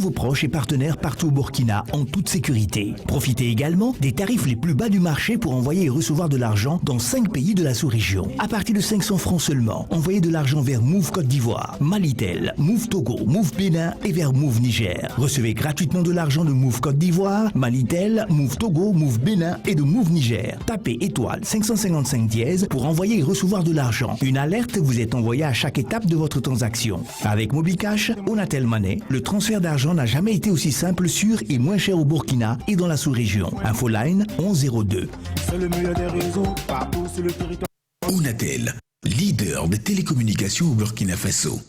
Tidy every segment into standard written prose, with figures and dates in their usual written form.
vos proches et partenaires partout au Burkina en toute sécurité. Profitez également des tarifs les plus bas du marché pour envoyer et recevoir de l'argent dans 5 pays de la sous-région. À partir de 500 francs seulement, envoyez de l'argent vers Move Côte d'Ivoire, Malitel, Move Togo, Move Bénin et vers Move Niger. Recevez gratuitement de l'argent de Move Côte d'Ivoire, Malitel, Move Togo, Move Bénin et de Move Niger. Tapez étoile 555 dièse pour envoyer et recevoir de l'argent. Une alerte vous est envoyée à chaque étape de votre transaction. Avec Mobicash, Onatel Money, le transfert d'argent n'a jamais été aussi simple, sûr et moins cher au Burkina et dans la sous-région. Infoline 1102. C'est le meilleur des réseaux, partout sur le territoire. Onatel, leader des télécommunications au Burkina Faso.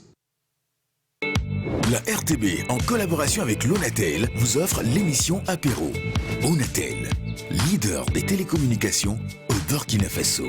La RTB, en collaboration avec l'Onatel, vous offre l'émission Apéro. Onatel, leader des télécommunications au Burkina Faso.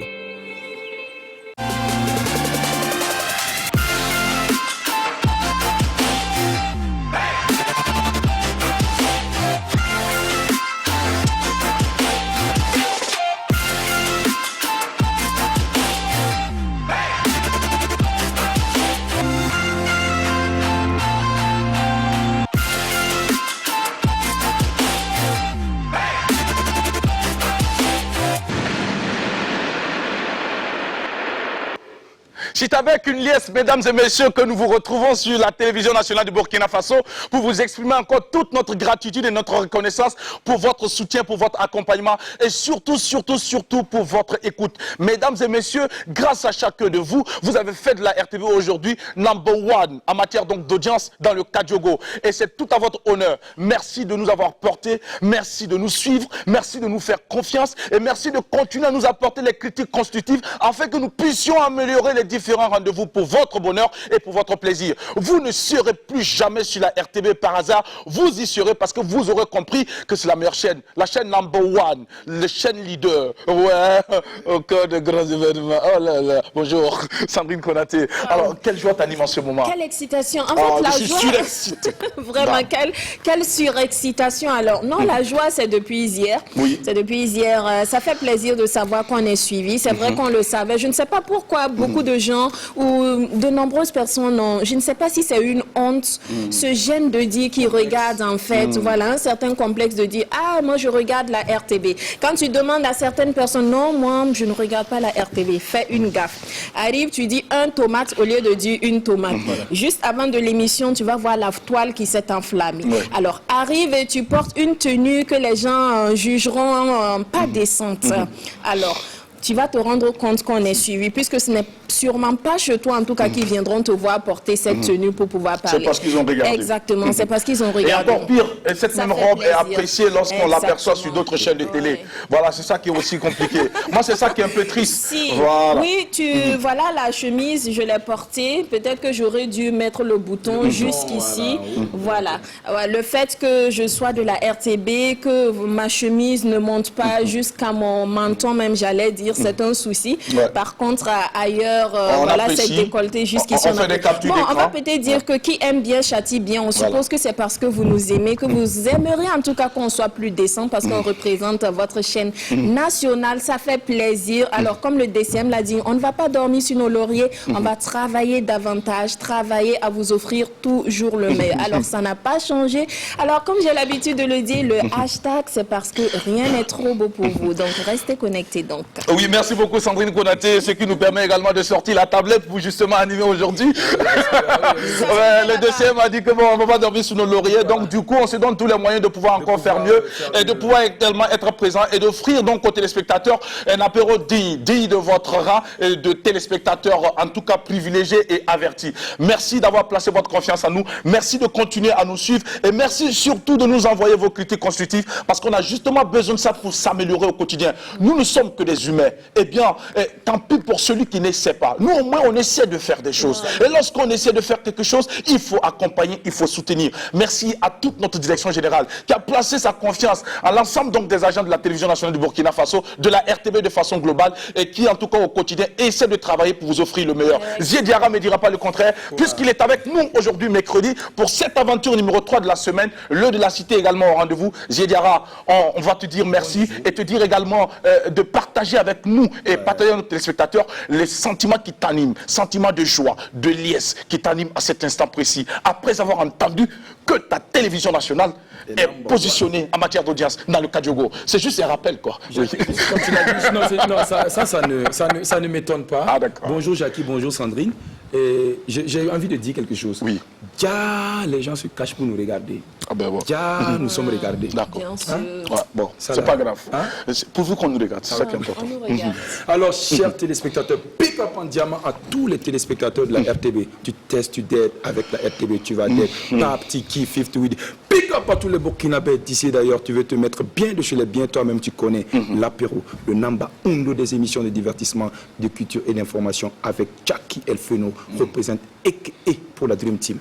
C'est avec une liesse, mesdames et messieurs, que nous vous retrouvons sur la télévision nationale du Burkina Faso pour vous exprimer encore toute notre gratitude et notre reconnaissance pour votre soutien, pour votre accompagnement et surtout pour votre écoute. Mesdames et messieurs, grâce à chacun de vous, vous avez fait de la RTB aujourd'hui #1 en matière donc d'audience dans le Kadiogo. Et c'est tout à votre honneur. Merci de nous avoir portés, merci de nous suivre, merci de nous faire confiance et merci de continuer à nous apporter les critiques constructives afin que nous puissions améliorer les différents rendez-vous pour votre bonheur et pour votre plaisir. Vous ne serez plus jamais sur la RTB par hasard, vous y serez parce que vous aurez compris que c'est la meilleure chaîne, la chaîne #1, la chaîne leader. Ouais, au cœur de grands événements. Oh là là, bonjour, Sandrine Konaté. Alors, quelle joie t'anime en ce moment? Quelle excitation. En fait, la joie... surexcité. Vraiment, quelle surexcitation. Alors, non, la joie, c'est depuis hier. Oui. C'est depuis hier. Ça fait plaisir de savoir qu'on est suivi. C'est vrai qu'on le savait. Je ne sais pas pourquoi beaucoup de gens ou de nombreuses personnes, je ne sais pas si c'est une honte, se gênent de dire qu'ils regardent en fait, voilà, un certain complexe de dire, ah, moi je regarde la RTB. Quand tu demandes à certaines personnes, non, moi je ne regarde pas la RTB, fais une gaffe. Arrive, tu dis un tomate au lieu de dire une tomate. Voilà. Juste avant de l'émission, tu vas voir la toile qui s'est enflammée. Ouais. Alors, arrive et tu portes une tenue que les gens jugeront pas décente. Alors, tu vas te rendre compte qu'on est suivi, puisque ce n'est sûrement pas chez toi, en tout cas, qui viendront te voir porter cette tenue pour pouvoir parler. C'est parce qu'ils ont regardé. Exactement, c'est parce qu'ils ont regardé. Et encore pire, cette même robe est appréciée lorsqu'on l'aperçoit sur d'autres chaînes de télé. Voilà, c'est ça qui est aussi compliqué. Moi, c'est ça qui est un peu triste. Si. Voilà. Oui, voilà la chemise, je l'ai portée. Peut-être que j'aurais dû mettre le bouton jusqu'ici. Voilà. Le fait que je sois de la RTB, que ma chemise ne monte pas jusqu'à mon menton, même j'allais dire, c'est un souci. Ouais. Par contre, ailleurs, voilà, c'est décolleté jusqu'ici. On va peut-être dire que qui aime bien châtie bien. On suppose que c'est parce que vous nous aimez, que vous aimeriez en tout cas qu'on soit plus décent parce qu'on représente votre chaîne nationale. Ça fait plaisir. Alors, comme le DCM l'a dit, on ne va pas dormir sur nos lauriers. On va travailler davantage, travailler à vous offrir toujours le meilleur. Alors, ça n'a pas changé. Alors, comme j'ai l'habitude de le dire, le hashtag, c'est parce que rien n'est trop beau pour vous. Donc, restez connectés donc. Oui, merci beaucoup Sandrine Konaté, ce qui nous permet également de sortir la tablette pour justement animer aujourd'hui. Le DCM a dit que bon, on ne va pas dormir sous nos lauriers, donc du coup on se donne tous les moyens de pouvoir encore faire mieux et de pouvoir également être présent et d'offrir donc aux téléspectateurs un apéro digne de votre rang et de téléspectateurs en tout cas privilégiés et avertis. Merci d'avoir placé votre confiance en nous, merci de continuer à nous suivre et merci surtout de nous envoyer vos critiques constructives parce qu'on a justement besoin de ça pour s'améliorer au quotidien. Nous ne sommes que des humains. Eh bien, tant pis pour celui qui n'essaie pas. Nous, au moins, on essaie de faire des choses. Et lorsqu'on essaie de faire quelque chose, il faut accompagner, il faut soutenir. Merci à toute notre direction générale qui a placé sa confiance à l'ensemble donc des agents de la télévision nationale du Burkina Faso, de la RTB de façon globale et qui, en tout cas, au quotidien, essaie de travailler pour vous offrir le meilleur. Zié Diarra ne dira pas le contraire, puisqu'il est avec nous aujourd'hui, mercredi, pour cette aventure numéro 3 de la semaine, le de la cité également au rendez-vous. Zié Diarra, on va te dire merci et te dire également de partager avec avec nous et partager à nos téléspectateurs les sentiments qui t'animent, sentiments de joie, de liesse qui t'animent à cet instant précis, après avoir entendu que ta télévision nationale est positionnée en matière d'audience dans le Kadiogo. C'est juste un rappel, quoi. Comme tu l'as dit, non, ça ne m'étonne pas. Ah, d'accord. Bonjour Jackie, bonjour Sandrine. J'ai envie de dire quelque chose. Oui. Déjà, les gens se cachent pour nous regarder. Ah ben bon. Déjà, nous sommes regardés. D'accord. Bien sûr. Ouais, bon, c'est pas grave. Pourvu qu'on nous regarde, c'est ça qui est important. On nous regarde. Alors, chers téléspectateurs, pick up en diamant à tous les téléspectateurs de la RTB. Tu testes, tu dead avec la RTB, tu vas dead. Ta petit kiff, 58. Pick up à tous les Burkinabés d'ici d'ailleurs. Tu veux te mettre bien de chez les biens, toi-même tu connais l'apéro, le Namba Undo des émissions de divertissement, de culture et d'information avec Jackie Elfeno, représente et pour la Dream Team.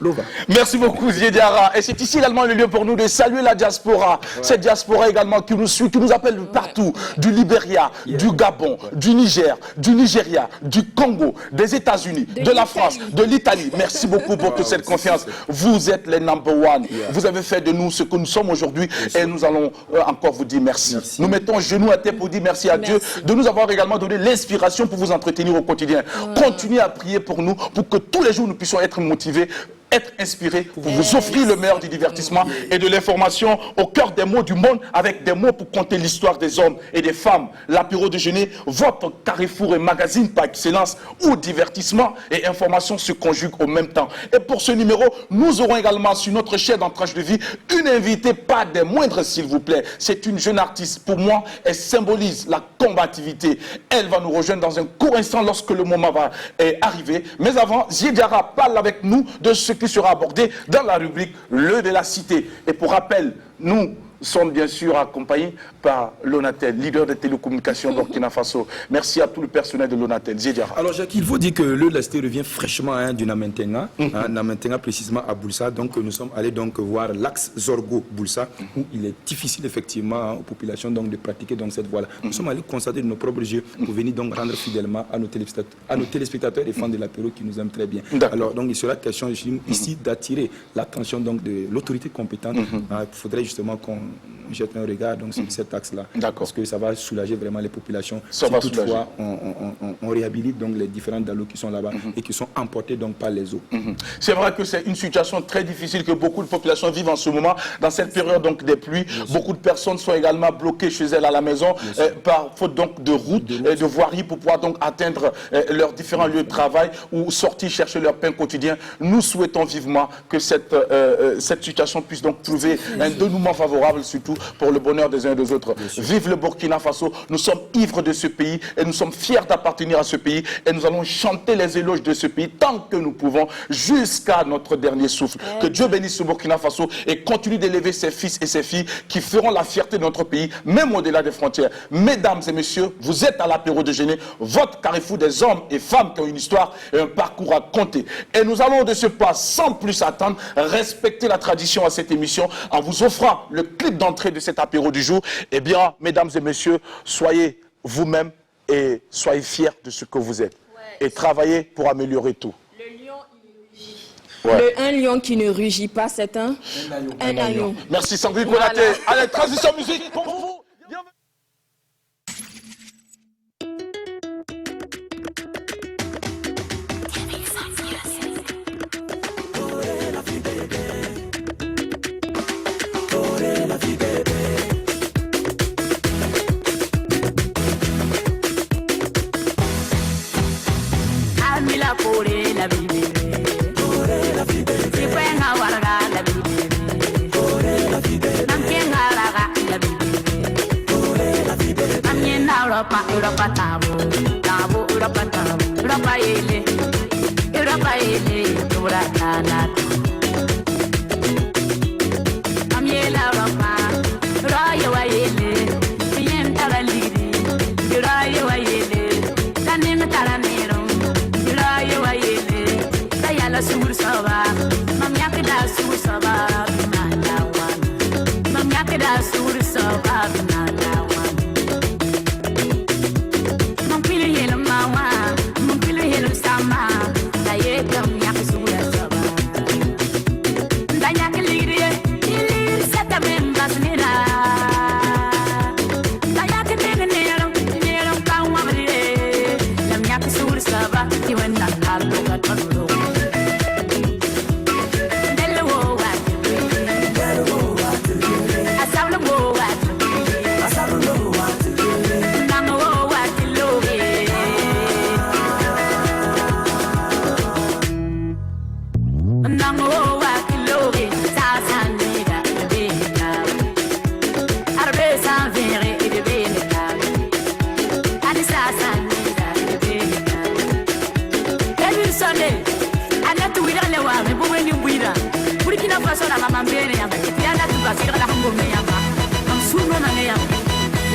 Lova. Merci beaucoup Ziediara. Et c'est ici également le lieu pour nous de saluer la diaspora. Cette diaspora également qui nous suit, qui nous appelle de partout. Du Libéria, du Gabon, du Niger, du Nigeria, du Congo, des États-Unis, de la France, de l'Italie. Merci beaucoup pour toute cette confiance. Vous êtes les number one. Vous avez fait de nous ce que nous sommes aujourd'hui et nous allons encore vous dire merci. Nous mettons genoux à terre pour dire merci à Dieu de nous avoir également donné l'inspiration pour vous entretenir au quotidien. Continuez à prier pour nous, pour que tous les jours nous puissions être motivés, être inspiré pour vous offrir le meilleur du divertissement et de l'information au cœur des mots du monde, avec des mots pour conter l'histoire des hommes et des femmes. L'apéro déjeuner, votre carrefour et magazine par excellence où divertissement et information se conjuguent au même temps. Et pour ce numéro, nous aurons également sur notre chaîne en tranche de vie une invitée, pas des moindres s'il vous plaît. C'est une jeune artiste. Pour moi, elle symbolise la combativité. Elle va nous rejoindre dans un court instant lorsque le moment va arriver. Mais avant, Ziediara parle avec nous de ce qui sera abordé dans la rubrique Le de la Cité. Et pour rappel, nous sommes bien sûr accompagnés par Lonatel, leader des télécommunications Burkina Faso. Merci à tout le personnel de Lonatel. Ziediara. Alors Jacques, il faut dire que le de la Cité revient fraîchement du Namentenga, Namentenga précisément à Boulsa. Donc nous sommes allés donc voir l'axe Zorgo-Boulsa, où il est difficile effectivement aux populations donc, de pratiquer donc, cette voie-là. Nous sommes allés constater de nos propres yeux pour venir donc rendre fidèlement à nos téléspectateurs et fans de l'apéro qui nous aiment très bien. Alors donc il sera question ici d'attirer l'attention donc de l'autorité compétente. Il faudrait justement qu'on jette un regard donc, sur cet axe-là. Parce que ça va soulager vraiment les populations. Si toutefois, on réhabilite donc, les différents dallos qui sont là-bas et qui sont emportés donc, par les eaux. C'est vrai que c'est une situation très difficile que beaucoup de populations vivent en ce moment. Dans cette période donc, des pluies, beaucoup de personnes sont également bloquées chez elles à la maison par faute donc, de routes et de voiries pour pouvoir donc, atteindre leurs différents lieux de travail ou sortir chercher leur pain quotidien. Nous souhaitons vivement que cette situation puisse donc trouver un dénouement favorable, surtout pour le bonheur des uns et des autres. Vive le Burkina Faso, nous sommes ivres de ce pays et nous sommes fiers d'appartenir à ce pays et nous allons chanter les éloges de ce pays tant que nous pouvons jusqu'à notre dernier souffle. Que Dieu bénisse le Burkina Faso et continue d'élever ses fils et ses filles qui feront la fierté de notre pays, même au-delà des frontières. Mesdames et messieurs, vous êtes à l'apéro déjeuner, votre carrefour des hommes et femmes qui ont une histoire et un parcours à compter. Et nous allons de ce pas, sans plus attendre, respecter la tradition à cette émission en vous offrant le clip d'entrée de cet apéro du jour. Eh bien, mesdames et messieurs, soyez vous-même et soyez fiers de ce que vous êtes. Et travaillez pour améliorer tout. Le lion, il rugit. Un lion qui ne rugit pas, c'est un agneau. Merci Sandrine Konaté. Allez, transition musique pour vous. Europa tabo, Europa tabo, Europa ele, Europa tana. Amiela Europa, Raya wa ele, Yen taraliri, Raya wa ele, Tanim taranero, Raya wa ele, Sayala sur sava, Mamyakda sur sava, Nanawan, Mamyakda sur sava, Nanawan. la mama mbele yanga tiana tu basira la ngome yanga amsuno na ne yanga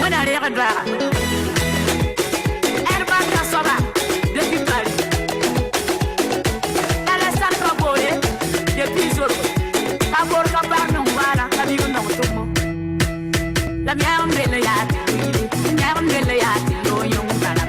wana rega dara erba ta soba depuis Paris ala sa bore depuis Zoro kabor kabar no wala kabigo no tomo la mia mbele ya lo yung para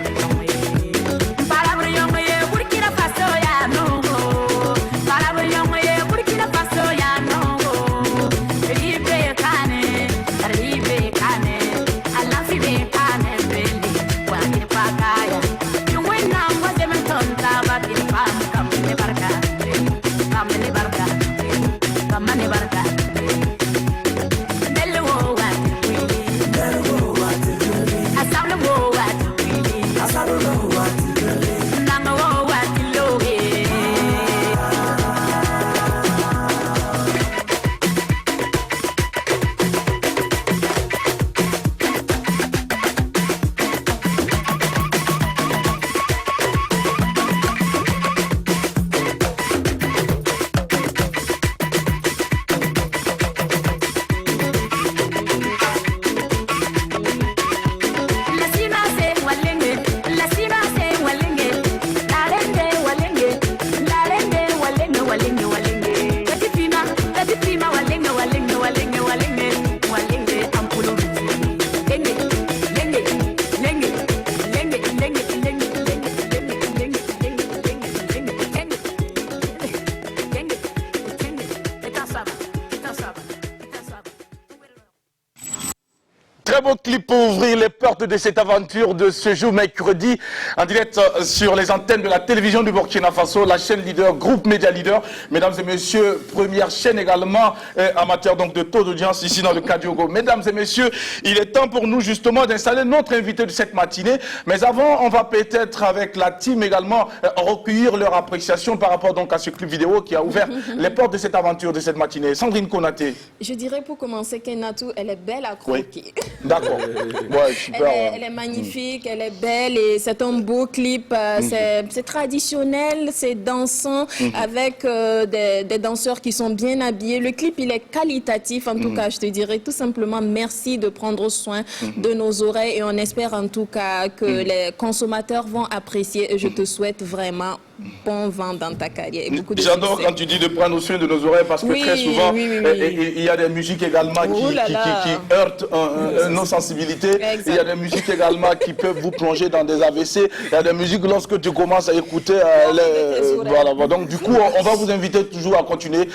Très beau clip pour ouvrir les portes de cette aventure de ce jour mercredi en direct sur les antennes de la télévision du Burkina Faso, la chaîne leader, groupe média leader. Mesdames et messieurs, première chaîne également en matière donc de taux d'audience ici dans le Kadiogo. Mesdames et messieurs, il est temps pour nous justement d'installer notre invité de cette matinée. Mais avant, on va peut-être avec la team également recueillir leur appréciation par rapport donc à ce clip vidéo qui a ouvert les portes de cette aventure de cette matinée. Sandrine Konaté. Je dirais pour commencer qu'Enatou, elle est belle à croquer. Oui. D'accord. Ouais, super. Elle est magnifique, elle est belle et c'est un beau clip. C'est traditionnel, c'est dansant avec des danseurs qui sont bien habillés. Le clip, il est qualitatif. En tout cas, je te dirais tout simplement merci de prendre soin de nos oreilles et on espère en tout cas que les consommateurs vont apprécier et je te souhaite vraiment bon vent dans ta carrière. J'adore quand tu dis de prendre soin de nos oreilles parce que très souvent, il y a des musiques également qui heurtent nos sensibilités. Exact. Il y a des musiques également qui peuvent vous plonger dans des AVC. Il y a des musiques lorsque tu commences à écouter. Voilà. Donc du coup, on va vous inviter toujours à continuer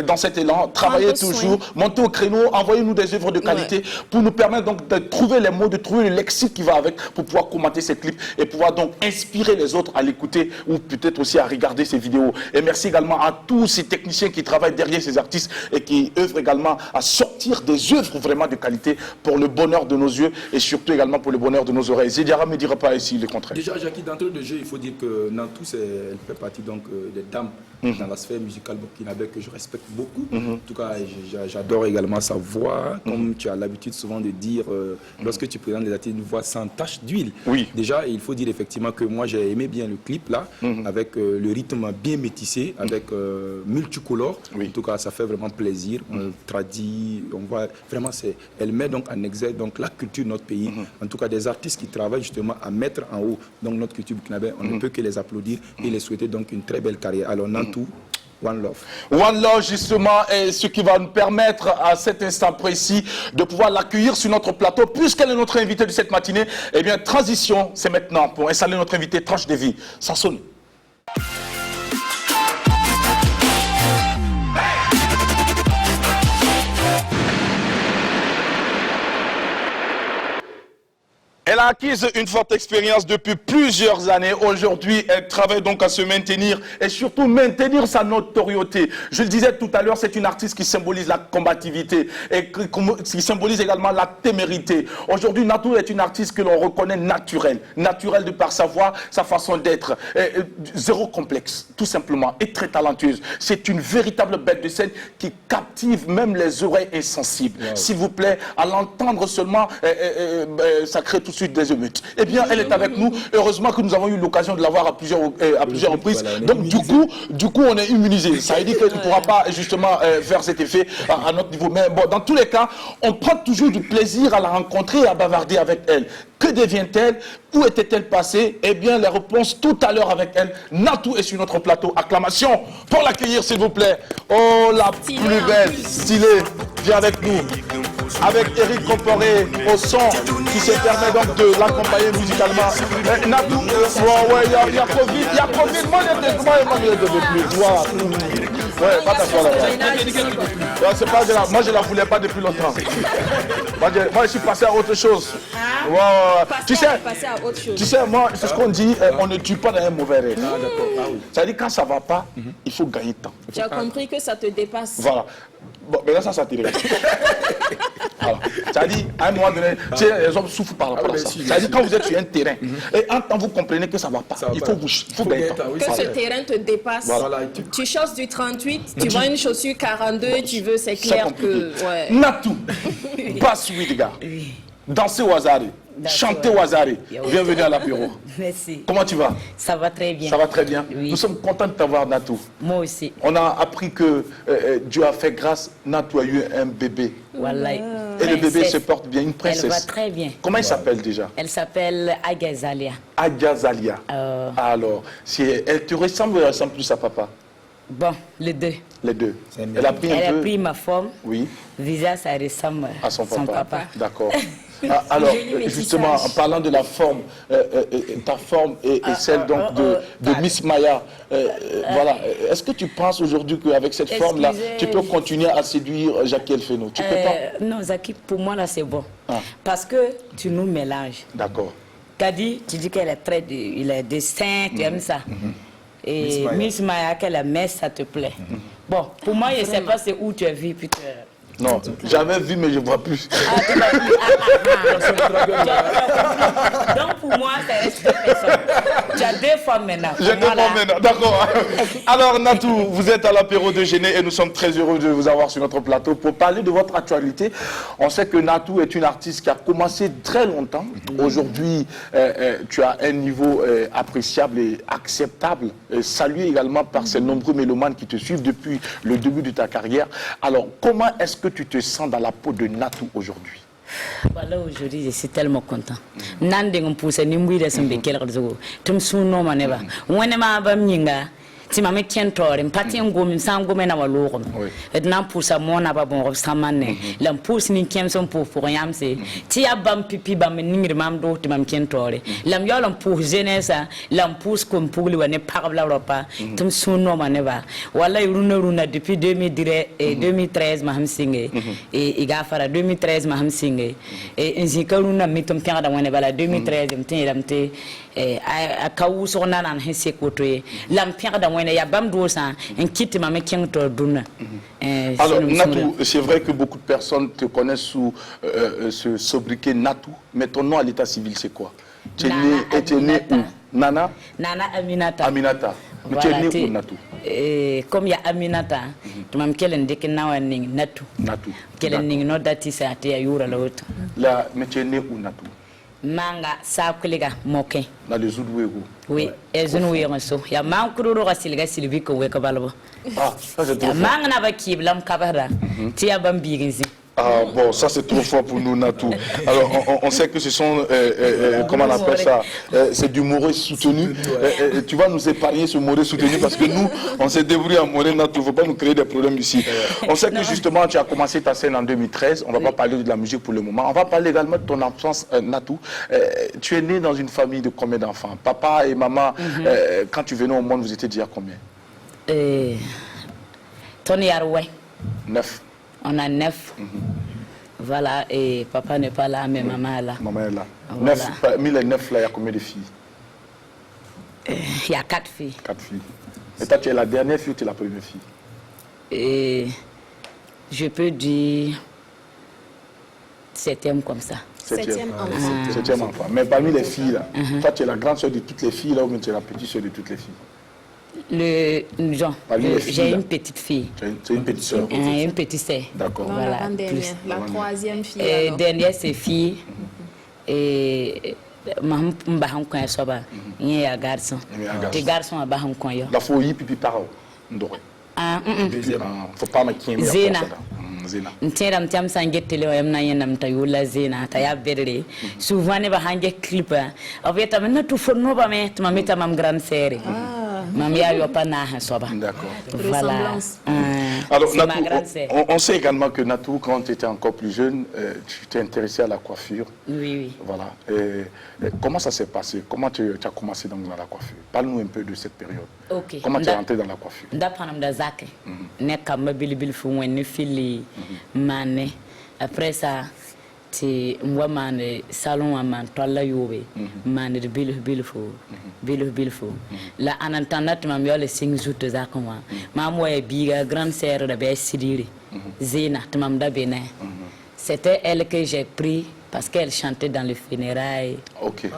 dans cet élan, travailler toujours, monter au créneau, envoyez-nous des œuvres de qualité pour nous permettre donc de trouver les mots, de trouver le lexique qui va avec pour pouvoir commenter ces clips et pouvoir donc inspirer les autres à l'écouter ou peut-être aussi à regarder ces vidéos. Et merci également à tous ces techniciens qui travaillent derrière ces artistes et qui œuvrent également à sortir des œuvres vraiment de qualité pour le bonheur de nos yeux et surtout également pour le bonheur de nos oreilles. Zediara ne me dira pas ici le contraire. Déjà, Jackie, d'entrée de jeu, il faut dire que Nantou, elle fait partie donc des dames dans la sphère musicale burkinabé que je respecte beaucoup. En tout cas, j'adore également sa voix, comme tu as l'habitude souvent de dire, lorsque tu présentes les artistes, une voix sans tache d'huile. Oui. Déjà, il faut dire effectivement que moi, j'ai aimé bien le clip là, avec le rythme bien métissé, avec multicolore. En tout cas, ça fait vraiment plaisir. On traduit, on voit vraiment, elle met donc en exergue donc la culture de notre pays. En tout cas, des artistes qui travaillent justement à mettre en haut donc notre culture burkinabé. On ne peut que les applaudir et les souhaiter donc une très belle carrière. Alors, Nantou, One Love. One Love, justement, est ce qui va nous permettre à cet instant précis de pouvoir l'accueillir sur notre plateau. Puisqu'elle est notre invitée de cette matinée, eh bien, transition, c'est maintenant pour installer notre invité Tranche de vie. Ça sonne. Elle a acquis une forte expérience depuis plusieurs années. Aujourd'hui, elle travaille donc à se maintenir et surtout maintenir sa notoriété. Je le disais tout à l'heure, c'est une artiste qui symbolise la combativité et qui symbolise également la témérité. Aujourd'hui, Nantou est une artiste que l'on reconnaît naturelle. Naturelle de par sa voix, sa façon d'être. Zéro complexe, tout simplement, et très talentueuse. C'est une véritable bête de scène qui captive même les oreilles insensibles. Wow. S'il vous plaît, à l'entendre seulement, ça crée tout de suite suite des émeutes. Eh bien, elle est avec nous. Heureusement que nous avons eu l'occasion de la voir à plusieurs reprises. Voilà, donc, du coup, on est immunisé. Ça veut dire que tu ne pourras pas justement faire cet effet à notre niveau. Mais bon, dans tous les cas, on prend toujours du plaisir à la rencontrer et à bavarder avec elle. Que devient-elle? Où était-elle passée? Eh bien, les réponses tout à l'heure avec elle. Natou est sur notre plateau. Acclamation pour l'accueillir, s'il vous plaît. Oh, la plus belle, stylée. Viens avec nous. Avec Eric Comporé au son, qui se permet donc de l'accompagner musicalement. Natou, ouais, il y a Covid. Il y a Covid. Moi, je ne devais plus voir. Ouais, pas t'asseoir là-bas. C'est pas grave. Moi, je ne la voulais pas depuis longtemps. Moi, je suis passé à autre chose. Tu sais, moi, c'est ce qu'on dit, on ne tue pas dans un mauvais rêve. Ça veut dire quand ça ne va pas, il faut gagner de temps. Tu as compris que ça te dépasse. Voilà. Bon, mais là, ça t'intéresse. Alors, ça veut dire, à un moment donné, tu sais, les hommes souffrent par rapport à ça. Ça veut dire, quand vous êtes sur un terrain, et en temps vous comprenez que ça ne va pas, il faut gagner de temps. Que ce terrain te dépasse. Voilà. Tu choses du 38, tu vois une chaussure 42, tu veux, c'est clair que... Ouais. Natou, basse Widiga, danser au hasard, chanter au hasard. Bienvenue à l'apéro. Merci. Comment tu vas? Ça va très bien. Ça va très bien. Oui. Nous sommes contents de t'avoir, Natou. Moi aussi. On a appris que Dieu a fait grâce, Natou a eu un bébé. Voilà. Et le bébé se porte bien, une princesse. Elle va très bien. Comment il s'appelle déjà? Elle s'appelle Agazalia. Agazalia. Alors, si elle te ressemble ou elle ressemble plus à papa? Bon, les deux. Les deux. Elle a pris ma forme. Oui. Visage, ça ressemble à son papa. D'accord. Alors, justement, en parlant de la forme, ta forme et celle donc de Miss Maya, voilà. Est-ce que tu penses aujourd'hui qu'avec cette forme-là, tu peux continuer à séduire Jackie Elfeno? Tu peux pas? Non, Jackie, pour moi, là, c'est bon. Parce que tu nous mélanges. D'accord. Kadi, tu dis qu'elle est très de saint, tu aimes ça. Et Miss Maya, qu'elle aime, ça te plaît. Bon, pour moi, je ne sais pas c'est où tu as vu, puis non, j'avais vu, mais je ne vois plus. Tu n'as plus. Donc pour moi, ça reste deux personnes. Tu as deux femmes maintenant. J'ai deux femmes maintenant, d'accord. Alors Natou, vous êtes à l'apéro déjeuner et nous sommes très heureux de vous avoir sur notre plateau pour parler de votre actualité. On sait que Natou est une artiste qui a commencé très longtemps. Aujourd'hui, tu as un niveau appréciable et acceptable, salué également par ces nombreux mélomanes qui te suivent depuis le début de ta carrière. Alors, comment est-ce que tu te sens dans la peau de Natou aujourd'hui? Voilà, aujourd'hui, je suis tellement content. Nande on pousse ni mbira sambe kelgar zogo. Tum suno maneba. Wone ma bam nyinga. Si ma metien tore, mpati ngom sango mena waloro. Et nan poussa mona ba bon samane. Lam pousse ni kiem son pour yamse. Ti abam pipi bam ningir mam do ti mam kien tore. Lam yo lam pousse jenesa, lam pousse comme pour lui wane parle europa. Tum suno maneba. Wala runa depuis 2013 ma ham singe. Et igafara 2013 ma ham singe. Et inzikaruna mitum piada wane bala 2013 mte a kawu so nanan hesse kotoye lam piada wane ya bam dosa en kiti ma mekin to duna. Alors Natou, c'est vrai que beaucoup de personnes te connaissent sous ce sobriquet Natou, mais ton nom à l'état civil c'est quoi? Tu es né où? Nana Aminata. Aminata. Mais tu es né où, Natou? Comme il y a Aminata, tu m'as kelen de ning Natou. Natou. Kelen ning no dati sa te yura l'autre. Là, mais tu es né où, Natou? Manga sakuliga moke. Dans les Zoudouégou. Oui, et Zoudouégou. Il y a Mankuru Rasilga Sylvie Kowekabalbo. Ah, ça c'est trop fort. Manga Navaki, Blam Kabara, Tia Bambi. Ah bon, ça c'est trop fort pour nous, Natou. Alors on sait que ce sont, comment on appelle ça, c'est du moré soutenu. Tu vas nous épargner ce moré soutenu parce que nous, on s'est débrouillé à moré, Natou. Il ne faut pas nous créer des problèmes ici. On sait que justement, tu as commencé ta scène en 2013. On ne va pas parler de la musique pour le moment. On va parler également de ton enfance, Natou. Tu es né dans une famille de combien d'enfants? Papa et maman, quand tu venais au monde, vous étiez déjà combien? Tony Aroué. 9. On a 9. Voilà, et papa n'est pas là, mais maman est là. Maman est là. Voilà. 9, parmi les 9 là, il y a combien de filles? Il y a 4 filles. 4 filles. Et toi, tu es la dernière fille ou tu es la première fille? Et je peux dire 7e comme ça. 7e enfant. 7e enfant. Mais parmi les filles là, toi tu es la grande soeur de toutes les filles là ou bien tu es la petite soeur de toutes les filles? J'ai une petite fille. Tu as une petite soeur? Une petite soeur. D'accord. Voilà, la 3e fille. Dernière c'est fille. et ma mbahan ko soba y a garçon tes garçons a bahan ko yo la foyi pipi paro ndore faut pas maquiller Zena Zena ntiram tam sangetele wayam na yenam tayula Zena ta ya berre souvent ne ba hange clip aveta men tu forno ba me ma meta mam grande série mam ya yo pa na ha soba d'accord voilà alors Natou, on sait également que Natou, quand tu étais encore plus jeune, tu t'es intéressé à la coiffure. Oui. Voilà. Et comment ça s'est passé? Comment tu as commencé dans la coiffure? Parle-nous un peu de cette période. Ok. Comment tu es rentré dans la coiffure? Après ça, c'est moi man salon man tolla yobe man de bilfo la anantana tu m'as le 5 jours de ça comme ma moi biga grande sœur de Bessidiri Zena tu m'as d'abene c'était elle que j'ai pris parce qu'elle chantait dans le funérailles. OK.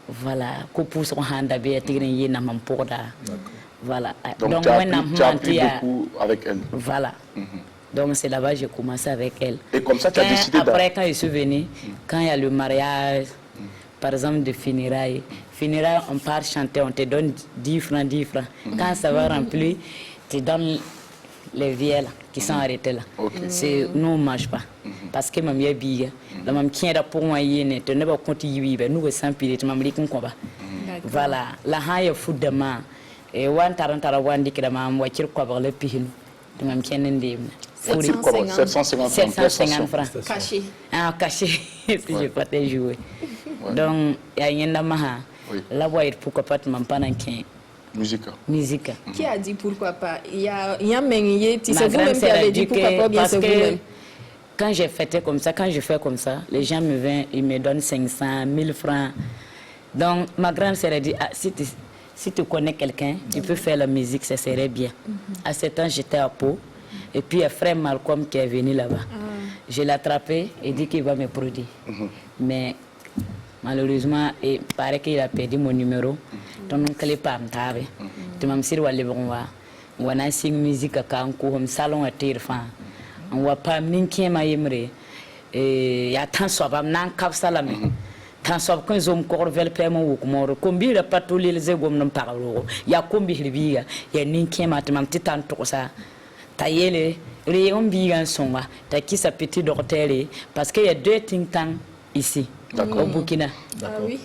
Voilà ko pousse on handa be tigre yina mam poda voilà donc tu as appris beaucoup avec elle. Voilà. Donc c'est là-bas que j'ai commencé avec elle. Et comme ça, tu as décidé après, quand je suis venue, quand il y a le mariage, par exemple, de funérailles, on part chanter, on te donne 10 francs. Quand ça va remplir, tu donnes les vieilles qui sont arrêtées là. Okay. Nous, on ne mange pas. Parce que ma mère biga, la maman qui est là pour moi, tu ne vas pas continuer, nous, sans pile, tu m'as dit qu'on va. Voilà, la haie fout de main. Et one tarantara one dit que la maman voiture quoi avoir le pile, tu m'as dit 750 francs. Caché. Ah, caché. Et puis je peux te jouer. Donc, il y a une maha. La voix, pourquoi pas, tu m'en parles en musique. Qui a dit pourquoi pas? Il y a Mengier, c'est vous-même qui avez dit pourquoi pas, bien c'est vous-même. Quand j'ai fêté comme ça, quand je fais comme ça, les gens me viennent, ils me donnent 500, 1000 francs. Donc, ma grande sœur a dit, ah, si tu connais quelqu'un, tu peux faire la musique, ça serait bien. À ce temps, j'étais à Pau. Et puis, il y a frère Malcolm qui est venu là-bas. Je l'ai attrapé et dit qu'il va me produire. Mais malheureusement, il paraît qu'il a perdu mon numéro. Donc, il n'est pas me tu m'as dit que on a une musique à un salon à Tirfan. On ne va pas m'inquiéter ma yemre. Et il y a tant de choses à m'en tant soit quand zoom corvel paiement ou comme combien de patrouilles les égouts n'ont pas il y a combien de biga il y a n'inquiète matement petit temps tout ça taillé les on biga sont là t'as qui sa petite dortelle parce qu'il y a 2 think tanks ici au Burkina.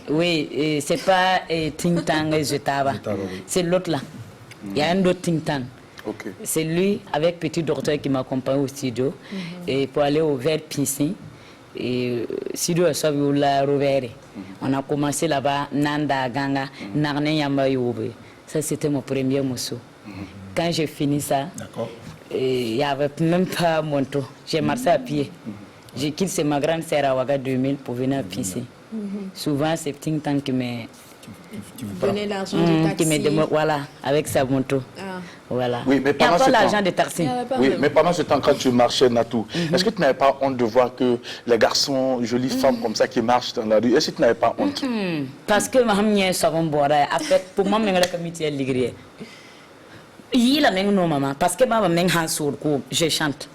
Oui, c'est pas think tank Zetava, c'est l'autre là. Il y a un autre think tank. C'est lui avec petit docteur qui m'accompagne au studio et pour aller au Vert Piscine. Et studio la Rovere. On a commencé là-bas, Nanda, Ganga, Narne Yamba Yobe. Ça, c'était mon premier morceau. Quand j'ai fini ça, il n'y avait même pas mon tour. J'ai marché à pied. J'ai quitté ma grande sœur à Ouaga 2000 pour venir à pisser. Souvent, c'est think tank qui me donnait l'argent de taxi. Voilà, avec sa moto. Voilà. Oui, mais pendant ce l'argent de taxi. Oui, mais pendant ce temps, quand tu marchais, Natou, est-ce que tu n'avais pas honte de voir que les garçons, jolies femmes comme ça qui marchent dans la rue, est-ce que tu n'avais pas honte? Parce que ma mère savait boire. En fait, pour moi, je suis un ligrier. Il a même non maman, parce que ma mère a sourd, je chante.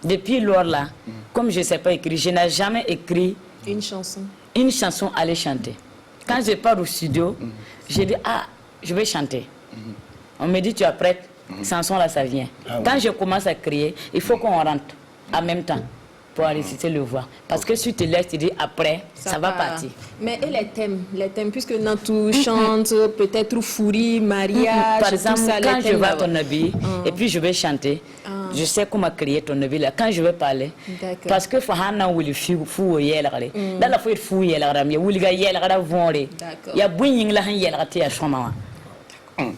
Depuis lors là, comme je ne sais pas écrire, je n'ai jamais écrit une chanson. Une chanson à aller chanter. Quand je pars au studio, je dis je vais chanter. On me dit tu es prête, chanson là ça vient. Quand je commence à crier, il faut qu'on rentre en même temps pour réciter le voix. Parce que si tu laisses, tu dis après, ça va partir. Mais et les thèmes, puisque Natou chante, peut-être Fouri, mariage, par exemple, tout ça, quand je vais à ton habit, et puis je vais chanter, je sais comment créer ton habit là. Quand je vais parler, parce que Fahana ou le fou yelare, dans la fouille fou yelare, il y a Wilga yelare vore, il y a Bouing la yelare à Choma.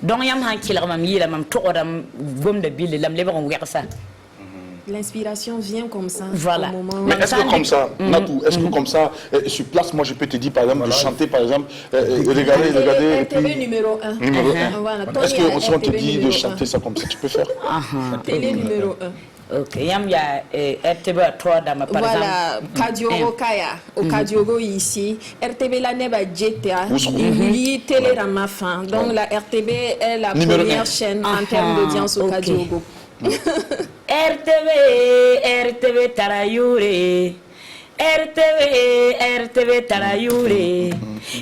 Donc, il y a un qui l'a mis, la même tour de Bill, la lèvre en ça. L'inspiration vient comme ça. Voilà. Mais est-ce que comme ça, Natou, est-ce que comme ça, sur place, moi je peux te dire par exemple de chanter par exemple, regardez. Télé numéro 1. Est-ce que si on te dit de chanter ça comme ça, tu peux faire? Télé numéro 1. Ok, il y a RTB 3 dans ma par exemple. Voilà, Kadiogo Kaya, au Kadiogo ici. RTB la neba Jeta, il télé Ramafan. Donc la RTB est la première chaîne en termes d'audience au Kadiogo. RTV Tarayure, RTV Tarayure.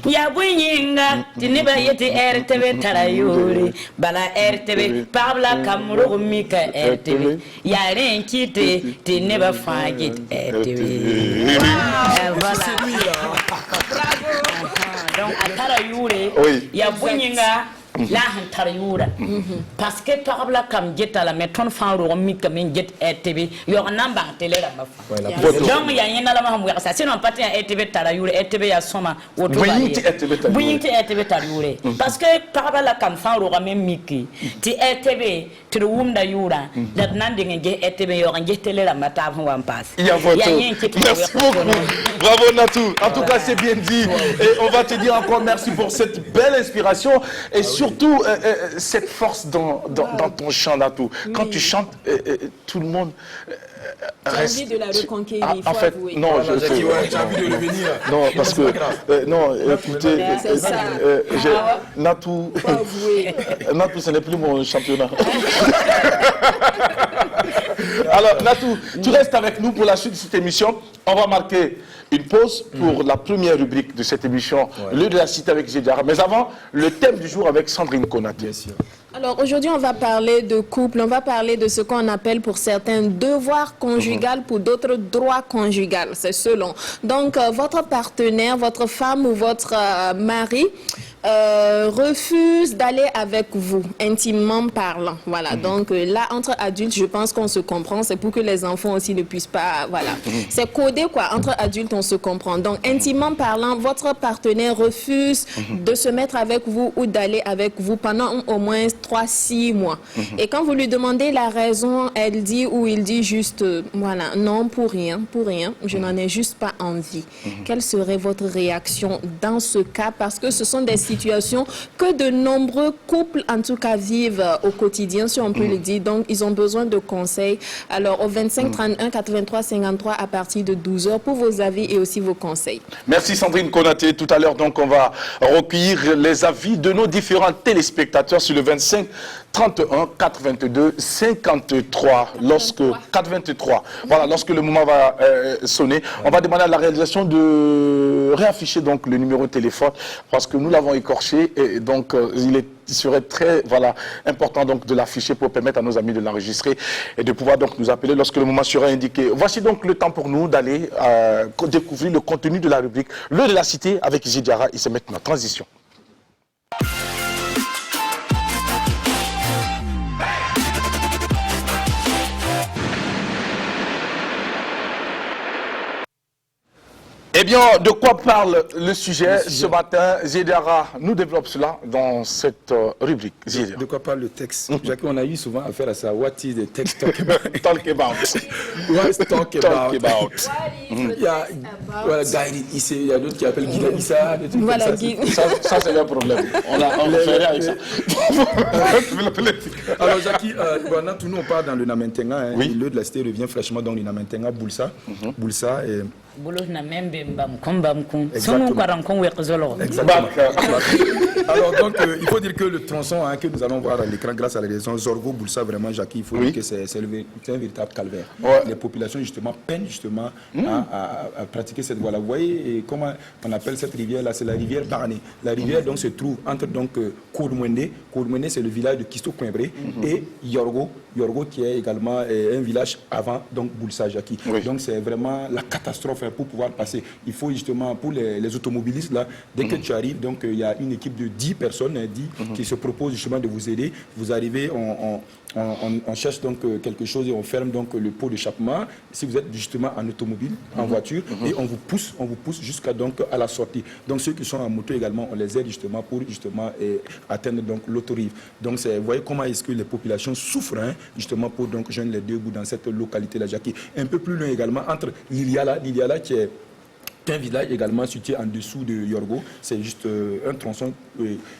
Ya Buinga, Tineba Yeti RTV Tarayure. Bala RTV, Pabla Kamuro Mika RTV. Ya Renkite, Tineba Fagit RTV. Voilà. Donc, à Tarayure, ya Buinga. La hantariyura parce que par la cam geta la méthode faro mi comme get RTV yo namba télé la mafa donc ya yena la mamu ça sinon pas RTV tarayura RTV ya soma woto buyinti RTV tarayura parce que par la cam faro même miki ti RTV ti wumda yura dat nande nge RTV yo nge télé la mata avant wan passe merci beaucoup bravo Natou en tout cas c'est bien dit et on va te dire encore merci pour cette belle inspiration et surtout cette force dans ton chant Natou. Quand tu chantes, tout le monde reste. J'ai envie de la reconquérir, il faut en fait, avouer. non, j'ai envie de revenir. Non, parce que non, écoutez, Natou, Natou, ce n'est plus mon championnat. Alors Natou, tu restes avec nous pour la suite de cette émission. On va marquer une pause pour la première rubrique de cette émission, le de la cité avec Zediara. Mais avant, le thème du jour avec Sandrine Konaté. Bien sûr. Alors aujourd'hui, on va parler de couple, on va parler de ce qu'on appelle pour certains devoirs conjugaux, pour d'autres droits conjugaux, c'est selon. Donc votre partenaire, votre femme ou votre mari refuse d'aller avec vous, intimement parlant. Voilà, donc là, entre adultes, je pense qu'on se comprend, c'est pour que les enfants aussi ne puissent pas, voilà. C'est codé quoi, entre adultes, on se comprend. Donc intimement parlant, votre partenaire refuse de se mettre avec vous ou d'aller avec vous pendant au moins 3-6 mois. Et quand vous lui demandez la raison, elle dit ou il dit juste, voilà, non, pour rien, je n'en ai juste pas envie. Quelle serait votre réaction dans ce cas? Parce que ce sont des situations que de nombreux couples, en tout cas, vivent au quotidien, si on peut le dire. Donc, ils ont besoin de conseils. Alors, au 25 31 83 53 à partir de 12h pour vos avis et aussi vos conseils. Merci Sandrine Konaté. Tout à l'heure, donc, on va recueillir les avis de nos différents téléspectateurs sur le 25 31 82 53 lorsque 423. Voilà, lorsque le moment va sonner, on va demander à la réalisation de réafficher donc le numéro de téléphone parce que nous l'avons écorché et donc il serait très important donc de l'afficher pour permettre à nos amis de l'enregistrer et de pouvoir donc nous appeler lorsque le moment sera indiqué. Voici donc le temps pour nous d'aller découvrir le contenu de la rubrique Le de la Cité avec Zediara. Il se met en transition. Eh bien, de quoi parle le sujet ce matin? Zediara nous développe cela dans cette rubrique. De quoi parle le texte? Jacques, on a eu souvent affaire à ça. What is the text talk about? Talk about. What's talk about? Il y a il y a d'autres qui appellent Guida Issa. Voilà, ça c'est un problème. On fait rien avec ça. Alors, Jackie, tout nous on part dans le Namentenga. Oui. Le de la cité revient fraîchement dans le Namentenga, Boulsa. Boulsa et... Exactement. Alors donc il faut dire que le tronçon que nous allons voir à l'écran grâce à la raison Zorgo Boulsa, vraiment Jackie, il faut dire que c'est un véritable calvaire. Les populations justement peinent justement à pratiquer cette voie-là. Vous voyez comment on appelle cette rivière là, c'est la rivière Barné. La rivière donc se trouve entre donc Kourmwende c'est le village de Kisto Coimbré et Yorgo qui est également un village avant donc Boulsa Jackie. Donc c'est vraiment la catastrophe pour pouvoir passer. Il faut justement, pour les automobilistes, là, dès que tu arrives, donc il y a une équipe de 10 personnes qui se propose justement de vous aider. Vous arrivez, on cherche donc quelque chose et on ferme donc le pot d'échappement. Si vous êtes justement en automobile, en voiture, et on vous pousse jusqu'à donc à la sortie. Donc ceux qui sont en moto également, on les aide justement pour justement atteindre donc l'autorive. Donc vous voyez comment est-ce que les populations souffrent justement pour donc joindre les deux bouts dans cette localité-là, Jackie. Un peu plus loin également, entre Liliala qui est un village également situé en dessous de Yorgo. C'est juste un tronçon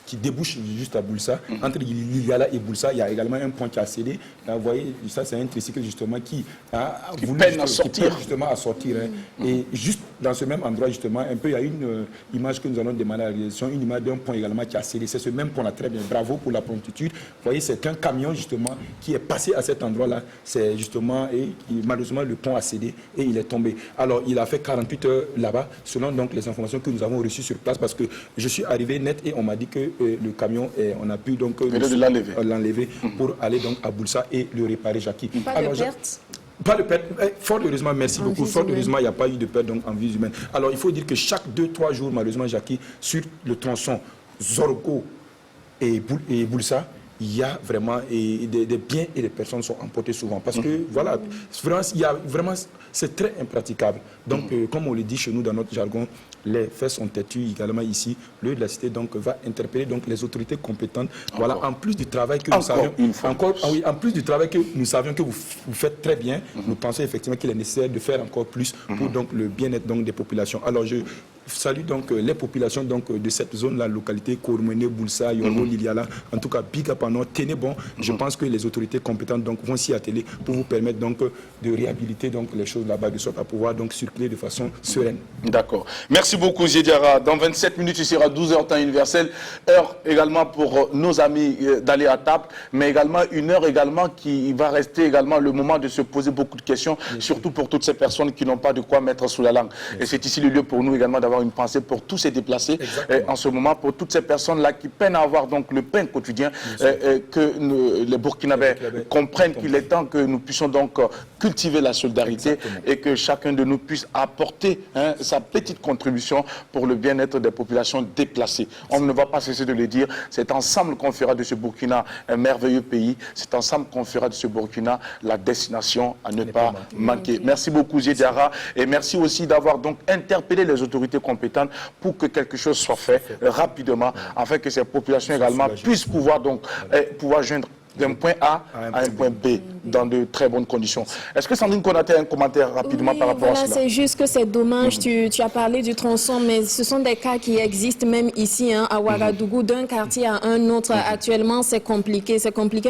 qui débouche juste à Boulsa. Entre Liliala et Boulsa, il y a également un pont qui a cédé. Là, vous voyez, ça c'est un tricycle justement qui peine à sortir. Justement à sortir. Et juste dans ce même endroit, justement, un peu, il y a une image que nous allons demander à la réalisation, une image d'un pont également qui a cédé. C'est ce même pont-là, très bien. Bravo pour la promptitude. Vous voyez, c'est un camion justement qui est passé à cet endroit-là. C'est justement, et malheureusement, le pont a cédé et il est tombé. Alors, il a fait 48 heures là-bas, selon donc les informations que nous avons reçues sur place, parce que je suis arrivé net et on m'a dit que le camion, on a pu donc l'enlever pour aller donc à Boulsa et le réparer, Jackie. Pas de perte. Pas de perte. Fort heureusement, merci beaucoup. Fort heureusement, il n'y a pas eu de perte donc, en vie humaine. Alors, il faut dire que chaque 2-3 jours, malheureusement, Jackie, sur le tronçon Zorgo et Boulsa, il y a vraiment des biens et des personnes sont emportées souvent. Parce que, voilà, vraiment, c'est très impraticable. Donc, comme on le dit chez nous dans notre jargon, les faits sont têtus également ici. Le de la cité donc, va interpeller donc, les autorités compétentes. Voilà, en plus du travail que nous savions, en plus du travail que nous savions que vous faites très bien, nous pensons effectivement qu'il est nécessaire de faire encore plus pour donc, le bien-être donc, des populations. Alors, je salue donc les populations donc, de cette zone, la localité Kourmene, Boulsa, Yorgo, Liliala. En tout cas, big up à nous, tenez bon. Je pense que les autorités compétentes donc, vont s'y atteler pour vous permettre donc, de réhabiliter donc, les choses là-bas, de sorte à pouvoir donc, circuler de façon sereine. D'accord. Merci beaucoup, Zédiara. Dans 27 minutes, il sera 12h temps universel. Heure également pour nos amis d'aller à table, mais également une heure également qui va rester également le moment de se poser beaucoup de questions, surtout pour toutes ces personnes qui n'ont pas de quoi mettre sous la langue. Et c'est ici le lieu pour nous également d'avoir une pensée pour tous ces déplacés en ce moment, pour toutes ces personnes-là qui peinent à avoir donc le pain quotidien, que les Burkinabés comprennent qu'il est temps que nous puissions donc cultiver la solidarité et que chacun de nous puisse apporter sa petite contribution pour le bien-être des populations déplacées. On ne va pas cesser de le dire, c'est ensemble qu'on fera de ce Burkina un merveilleux pays, c'est ensemble qu'on fera de ce Burkina la destination à ne pas manquer. Merci beaucoup Zédiara et merci aussi d'avoir donc interpellé les autorités compétentes pour que quelque chose soit fait rapidement afin que ces populations également puissent pouvoir donc joindre d'un point A à un point B dans de très bonnes conditions. Est-ce que Sandrine Konaté a un commentaire rapidement par rapport à cela? C'est juste que c'est dommage, tu as parlé du tronçon, mais ce sont des cas qui existent même ici à Ouagadougou, d'un quartier à un autre. Actuellement, c'est compliqué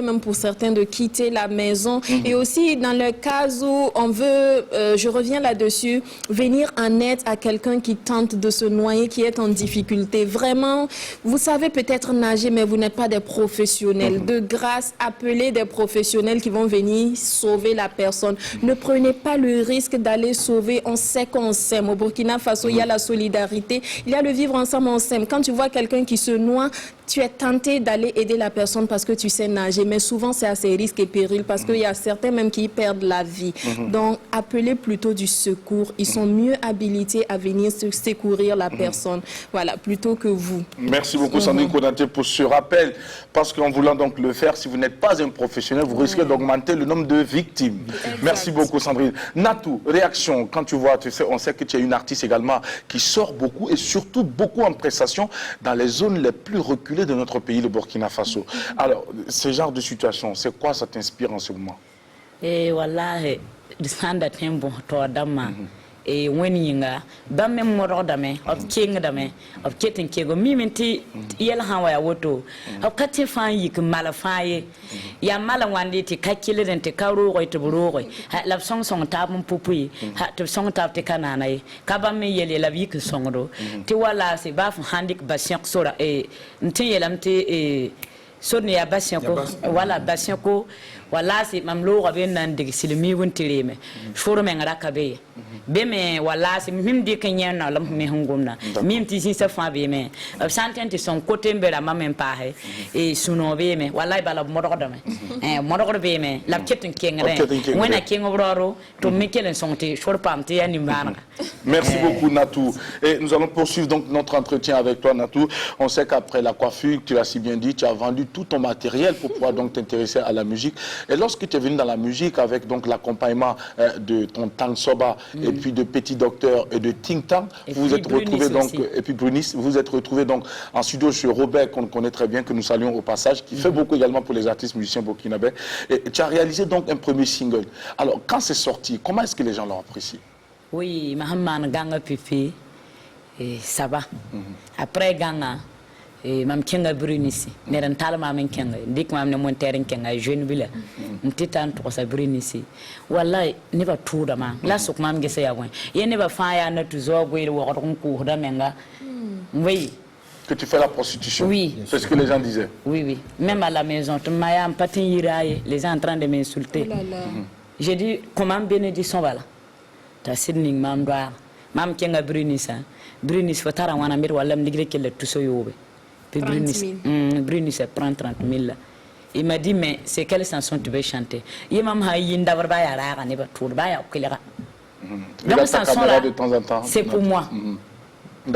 même pour certains de quitter la maison. Et aussi dans le cas où on veut, je reviens là-dessus, venir en aide à quelqu'un qui tente de se noyer, qui est en difficulté. Vraiment, vous savez peut-être nager, mais vous n'êtes pas des professionnels. De grâce, appelez des professionnels qui vont venir sauver la personne. Ne prenez pas le risque d'aller sauver. On sait qu'on s'aime. Au Burkina Faso, il y a la solidarité, il y a le vivre ensemble, on s'aime. Quand tu vois quelqu'un qui se noie, tu es tenté d'aller aider la personne parce que tu sais nager. Mais souvent, c'est à ses risques et périls parce qu'il y a certains même qui perdent la vie. Donc, appelez plutôt du secours. Ils sont mieux habilités à venir secourir la personne. Voilà, plutôt que vous. Merci beaucoup, Sandrine Konaté, pour ce rappel. Parce qu'en voulant donc le faire, si vous n'êtes pas un professionnel, vous risquez d'augmenter le nombre de victimes. Merci beaucoup, Sandrine. Natou, réaction, quand tu vois, on sait que tu es une artiste également qui sort beaucoup et surtout beaucoup en prestation dans les zones les plus reculées de notre pays, le Burkina Faso. Alors, ce genre de situation, c'est quoi ça t'inspire en ce moment? Et voilà, e wani yinga ban men moro dame of king dame of keten kego mimenti yel hawa ya woto of kate fan yik mala faye ya mala wande ti kakile den te karo ko to buro ko la song song ta bum pupi ha to song ta te kanana e ka ban men yele la yik songdo ti wala se ba fu handik basien sora e ntin yelam te e sonni ya basien ko wala basien ko wala si mamlo ko ben nan de silmi wontireme foro men raka be me wala si mim di kenya na lam me hungumna mim ti sin sa fa be me santente son côté mbera mamen pa he e suno be me wala bala mododo me mododo be me la ketin kengre wona kengo broro to mekelen sonte shor pamte ya nimbana. Merci beaucoup Natou. Et nous allons poursuivre donc notre entretien avec toi Natou. On sait qu'après la coiffure, tu l'as si bien dit, tu as vendu tout ton matériel pour pouvoir donc t'intéresser à la musique. Et lorsque tu es venu dans la musique avec donc l'accompagnement de ton Tang Soba et puis de Petit Docteur et de Ting Tang, vous vous êtes retrouvés donc et puis Brunis, vous vous êtes retrouvés donc en studio chez Robert qu'on connaît très bien, que nous saluons au passage, qui fait beaucoup également pour les artistes musiciens burkinabés. Et tu as réalisé donc un premier single. Alors quand c'est sorti, comment est-ce que les gens l'ont apprécié? Oui, Mahaman Ganga Pipi, et ça va. Après ganga mam kenga brunisi ne ran talma men kenga dik mam ne monter kenga jeune bila mtitan to sa brunisi wallahi ne ba tuda ma la sok mam gese ya wen ye ne ba fa ya na tuzo goire wo ko da menga oui que tu fais la prostitution. Oui. C'est ce que les gens disaient. Oui, oui. Même à la maison, les gens en train de m'insulter. Oh là là. J'ai dit, comment bénédiction va là? Tu as signé mam doar. Mam kenga Brunis. Brunis, faut t'arrêter à un wala m'digre qu'elle tout ça yobe. Puis Brunis prend 30 000. Il m'a dit, mais c'est quelle chanson tu veux chanter? Il m'a dit, d'avoir baillé à la ne va tout bailler au Kéléra. Donc, chanson là, c'est pour moi.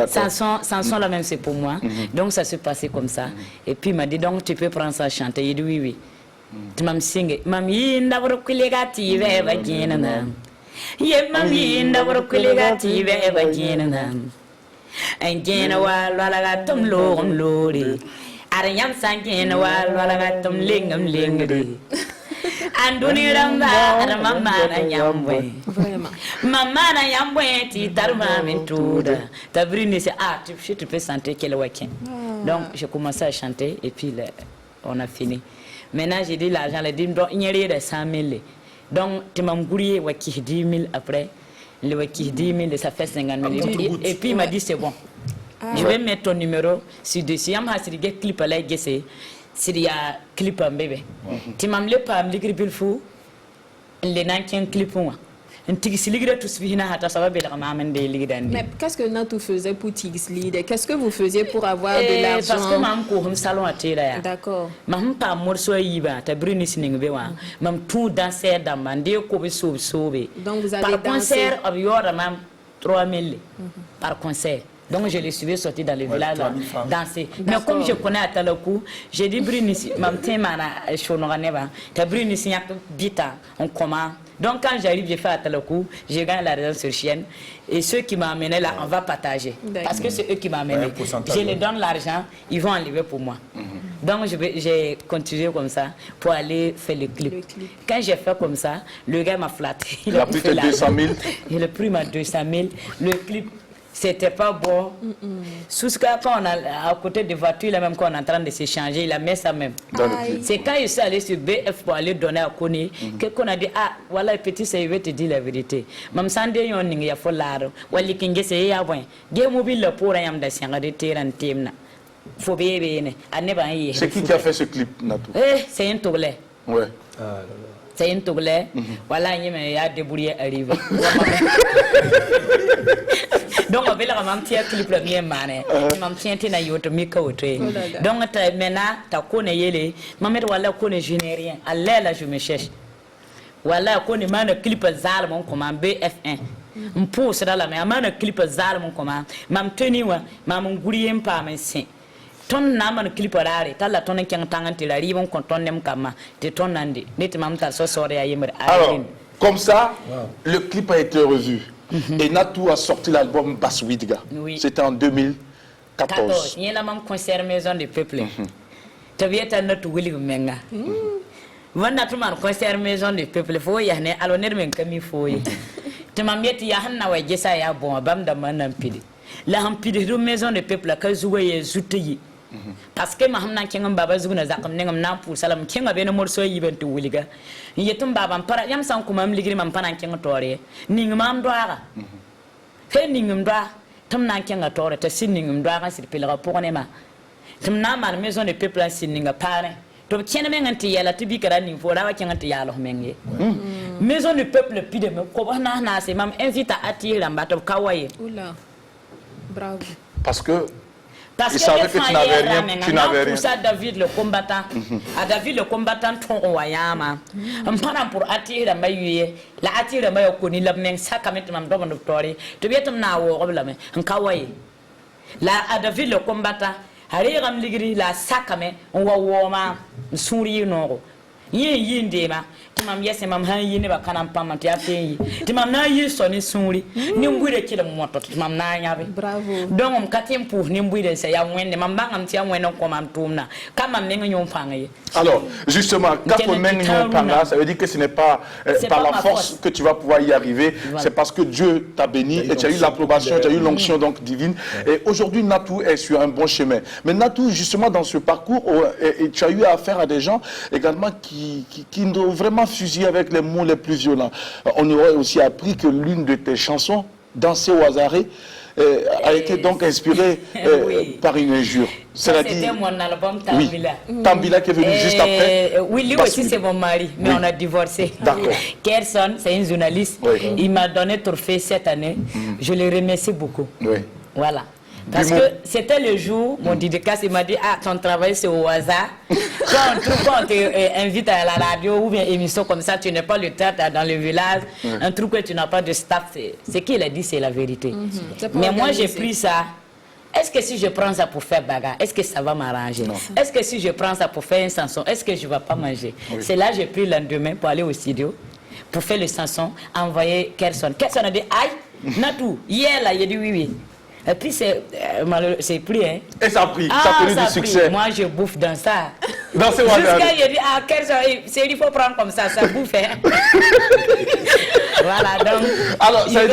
Sanson là même c'est pour moi. Donc ça se passait comme ça. Et puis il m'a dit donc tu peux prendre ça chanter. Il dit oui oui. Tu m'as singé. Mami ndabro kulegati ve vagina na. Ye mami ndabro kulegati ve vagina na. Engena wal wala gatum logum lori. Aranyam sangena wal wala gatum lingam lingri. Anduni ramba mama na nyambwe. Vraiment. Maman na yambwe ti tarma mentuda. Ta brune c'est tu peux sentir qu'elle est wakin. Donc j'ai commencé à chanter et puis on a fini. Maintenant j'ai dit l'argent les 10 000 il y a 100 000. Donc tu m'as gourié waki 10 000 après le waki 10 000 ça fait 50 000 et puis il m'a dit c'est bon. Je vais mettre ton numéro sur dessus. Yam hasiri get clip là gese. S'il y a clip en bébé. Tu m'as mis pas me l'écrire pour fou. Les gens qui ont clip moi. Mais qu'est-ce que Natou faisait pour Tigsli? Qu'est-ce que vous faisiez pour avoir de l'argent? Parce que maman court salon à terre. D'accord. Maman pas morceau yiba, ta brune sining bewa. Maman tout danser dans mandé ko sauve. Donc vous avez par dansé. concert aviora mam 3 000 par concert. Donc je les suivais sortir dans le village danser. Mais comme je connais à Talakou, j'ai dit brune mam temana chonoraneva. Ta brune signa bita on comment. Donc quand j'arrive, je fais à Talakou, je gagne l'argent sur chaîne. Et ceux qui m'ont amené là, on va partager. Parce que c'est eux qui m'ont amené. Je les donne l'argent, ils vont enlever pour moi. Donc j'ai continué comme ça pour aller faire le clip. Quand j'ai fait comme ça, le gars m'a flatté. Il a pris 200 000. Il a pris ma 200 000. Le clip, c'était pas bon. Sous ce cas, quand on a à côté des voitures, là même quand on est en train de s'échanger, il a mis ça même. C'est quand il s'est allé sur BF pour aller donner à Kony, qu'on a dit, ah, voilà, petit, ça, il veut te dire la vérité. Même sans dire, il y a fort l'art. Wali kinge se ya bon. Ge mobile le pour ayam da sianga de terrain timna. Faut bébé ne. C'est qui a fait ce clip, Natou? C'est un Togolais. Ouais. C'est un Togolais. Voilà, il y a des bouliers arrivés. Donc on veut la maman clip le mien mané maman tient na yoto mika oté donc maintenant ta connait yele maman wala connait générien allez là je me cherche wala connait man clip zal mon comment BF1 m'pousse dans la main man clip zal mon comment mam teni wa mam gouriem pa men sin ton na man clip rare tala ton ken tangante la ribon kon ton nem kama te ton nandi net mam ta so sore ya yemer. Alors comme ça le clip a été revu. Et Natou a sorti l'album Baswidga. Oui. C'était en 2014. Il y a un concert maison du peuple. Tu viens à notre Willy Menga. Voilà Natou man concert maison du peuple. Faut y aller. Alors n'est même comme il faut. Tu m'as mis à Hanna wa Jessa ya bon bam da man ampidi. La ampidi de maison du peuple ka zoué zouti. Parce que mahamna kengam baba zuguna zakam nengam na pour salam kenga bena morso yibentu wuliga yetum baba para yam san kuma am ligri mam panan kenga tore ning mam doara he ningum doa tam nan kenga tore ta sin ningum doara sir pelra pour nema tam na man maison de peuple sin ninga pare to kene menganti yala tibi kara ning fo dawa kenga ti yalo menge maison de peuple pide me ko na se mam invite à attirer mbato kawaye. Oula. Bravo. Parce que parce il savait que tu n'avais rien, tu n'avais rien. Ça David le combattant, à David le combattant ton royaume. Un parent pour attirer la maille, la attirer la maille au la main, ça comme tu m'as donné le tory. Tu viens de m'avoir un kawaii. La à David le combattant, à rire ligri la sacame, on va woma, sourire non. Yin dema. Timam yes, mam han yin ba kanam pam tia fe. Timam na yi so ni sunri. Ni ngure kile moto timam na nyabe. Bravo. Donc on katim pour ni mbouide se ya mwende mam bangam tia mwende ko mam tumna. Kama mengo nyom pangaye. Alors, justement, quand on mène ça veut dire que ce n'est pas par la force que tu vas pouvoir y arriver, c'est parce que Dieu t'a béni et tu as eu l'approbation, tu as eu l'onction donc divine. Et aujourd'hui, Natou est sur un bon chemin. Mais Natou, justement, dans ce parcours, tu as eu affaire à des gens également qui ont vraiment fusillé avec les mots les plus violents. On aurait aussi appris que l'une de tes chansons, Danser au hasard, a été donc inspirée par une injure. C'était mon album Tambila. Oui. Tambila qui est venu juste après. Oui, lui aussi c'est mon mari, mais on a divorcé. D'accord. Kerson, c'est une journaliste. Oui. Il m'a donné trophée cette année. Je le remercie beaucoup. Oui. Voilà. Parce que c'était le jour, mon dédicace, il m'a dit, ah, ton travail c'est au hasard. Quand on t'invite à la radio ou bien émission comme ça, tu n'as pas le temps dans le village, un truc que tu n'as pas de staff, ce qu'il a dit, c'est la vérité. Mais moi, j'ai pris ça. Est-ce que si je prends ça pour faire bagarre, est-ce que ça va m'arranger? Est-ce que si je prends ça pour faire une chanson, est-ce que je ne vais pas manger? C'est là que j'ai pris le lendemain pour aller au studio, pour faire le chanson, envoyer Kerson. Kerson a dit, aïe, Natou, hier là, il a dit oui. Et puis c'est pris, hein. Et ça a pris, ça a connu du succès. Moi je bouffe dans ça. Dans ce jusqu'à il a dit, ah, il faut prendre comme ça bouffe, hein. Voilà, donc. Alors, ça veut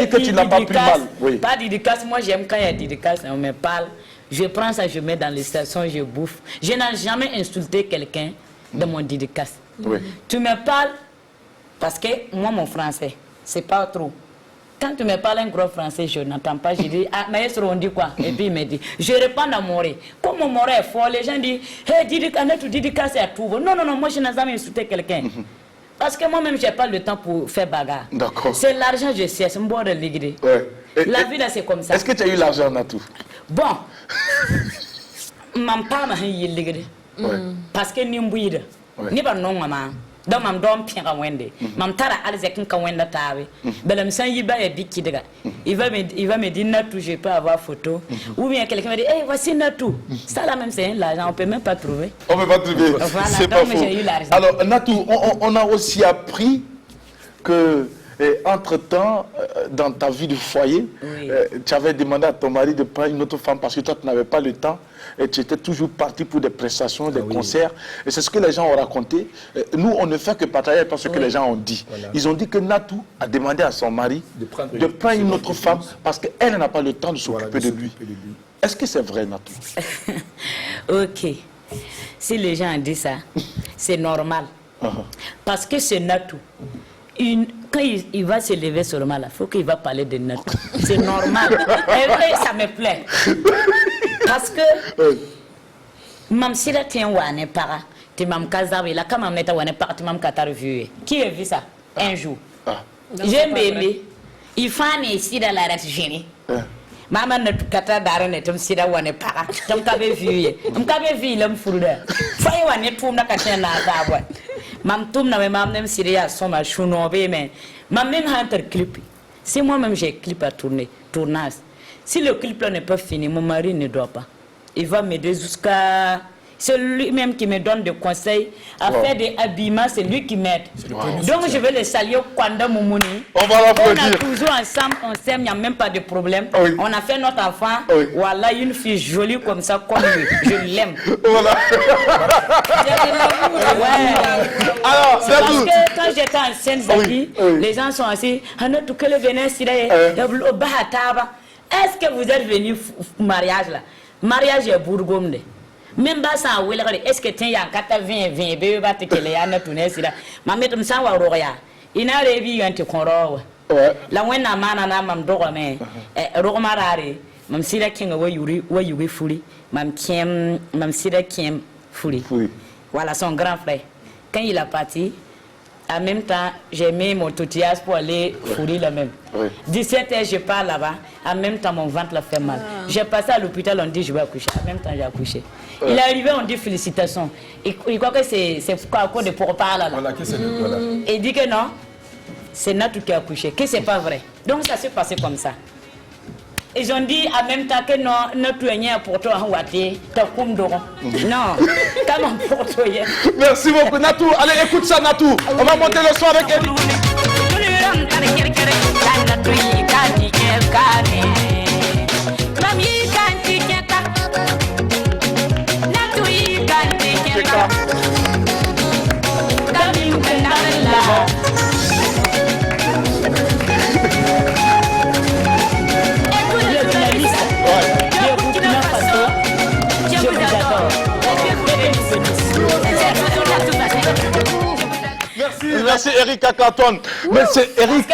dire que tu n'as pas pris mal. Oui. Pas de dédicace, moi j'aime quand il y a dédicace, on me parle. Je prends ça, je mets dans les stations, je bouffe. Je n'ai jamais insulté quelqu'un de mon dédicace. Oui. Tu me parles, parce que moi mon français, c'est pas trop. Quand tu me parles un gros français, je n'entends pas. Je dis, ah, maestro, on dit quoi? Et puis il me dit, je réponds à Moré. Comme mon Moré est fort, les gens disent, hey, dédicace à tout. Non, moi je n'ai jamais insulté quelqu'un. Parce que moi-même, je n'ai pas le temps pour faire bagarre. D'accord. C'est l'argent, je sais, c'est mon bord de l'igri. La vie là, c'est comme ça. Est-ce que tu as eu l'argent, Natou? Bon, je ne sais pas l'igri. Parce que ni mbouide, ni pas non, maman. Donc, je suis en train de il va me dire, Natou, je peux avoir photo. Ou bien quelqu'un va dire, hey, voici Natou. Ça, là même, c'est l'argent, on ne peut même pas trouver. On ne peut pas trouver. Voilà, c'est pas faux. Alors, Natou, on a aussi appris que, entre-temps, dans ta vie de foyer, tu avais demandé à ton mari de prendre une autre femme parce que toi, tu n'avais pas le temps et tu étais toujours parti pour des prestations, des concerts. Et c'est ce que les gens ont raconté. Nous, on ne fait que partager parce que les gens ont dit. Voilà. Ils ont dit que Natou a demandé à son mari de prendre une autre femme parce qu'elle n'a pas le temps de s'occuper de lui. Est-ce que c'est vrai, Natou? Ok. Si les gens ont dit ça, c'est normal. Parce que c'est Natou. Quand il va se lever seulement là, il faut qu'il va parler de Natou. C'est normal. Et ça me plaît. Parce que même si la tienne ou para, tu m'as casé là, quand même tu para, tu m'as catar vu. Qui a vu ça un jour? J'aime bébé. Il faut ici dans la reste génie. Maman ne kata darane tum sida wane para. Tum kabe vu. Tum kabe vu l'homme fourreur. Foye wane tum na katena dabwa. Mam tum na mam nem sida soma chouno be mais mam même hunter clip. Si moi-même j'ai clip à tournage. Si le clip là n'est pas fini, mon mari ne doit pas. Il va m'aider jusqu'à... C'est lui-même qui me donne des conseils à faire des habillements, c'est lui qui m'aide. Donc je vais le saluer quand Moumouni. On va l'applaudir. On a toujours ensemble, on s'aime, il n'y a même pas de problème. On a fait notre enfant. Voilà, une fille jolie comme ça, comme lui. Je l'aime. Voilà. Alors, c'est parce que quand j'étais en Seine-Zaki, les gens sont assis. Est-ce que vous êtes venu au mariage là? Mariage est Bourgogne. Même ça, est-ce que tu as 80, 20, bah, tu as un peu de temps. Ma mère me s'en va au Roya. Il n'a pas vu un peu de la when a man and I'm dormé. Romarare, Mam Sida King away you be fully. Mam Sida Kim fully. Voilà son grand frère. Quand il a parti, en même temps, j'ai mis mon toutiage pour aller fourrer la même. 17h, je pars là-bas. En même temps, mon ventre l'a fait mal. J'ai passé à l'hôpital, on dit je vais accoucher. En même temps, j'ai accouché. Il est arrivé, on dit félicitations. Il croit que c'est quoi de pour parler là. Voilà, et il dit que non, c'est Natou qui a accouché, que c'est pas vrai. Donc ça s'est passé comme ça. ils ont dit en même temps que non, notre lien pour toi en Wati, t'as comme d'or. Non, comment pour toi? Merci beaucoup, Natou. Allez, écoute ça, Natou. On va monter le son avec elle. Merci Eric Akaton. Mais c'est Eric.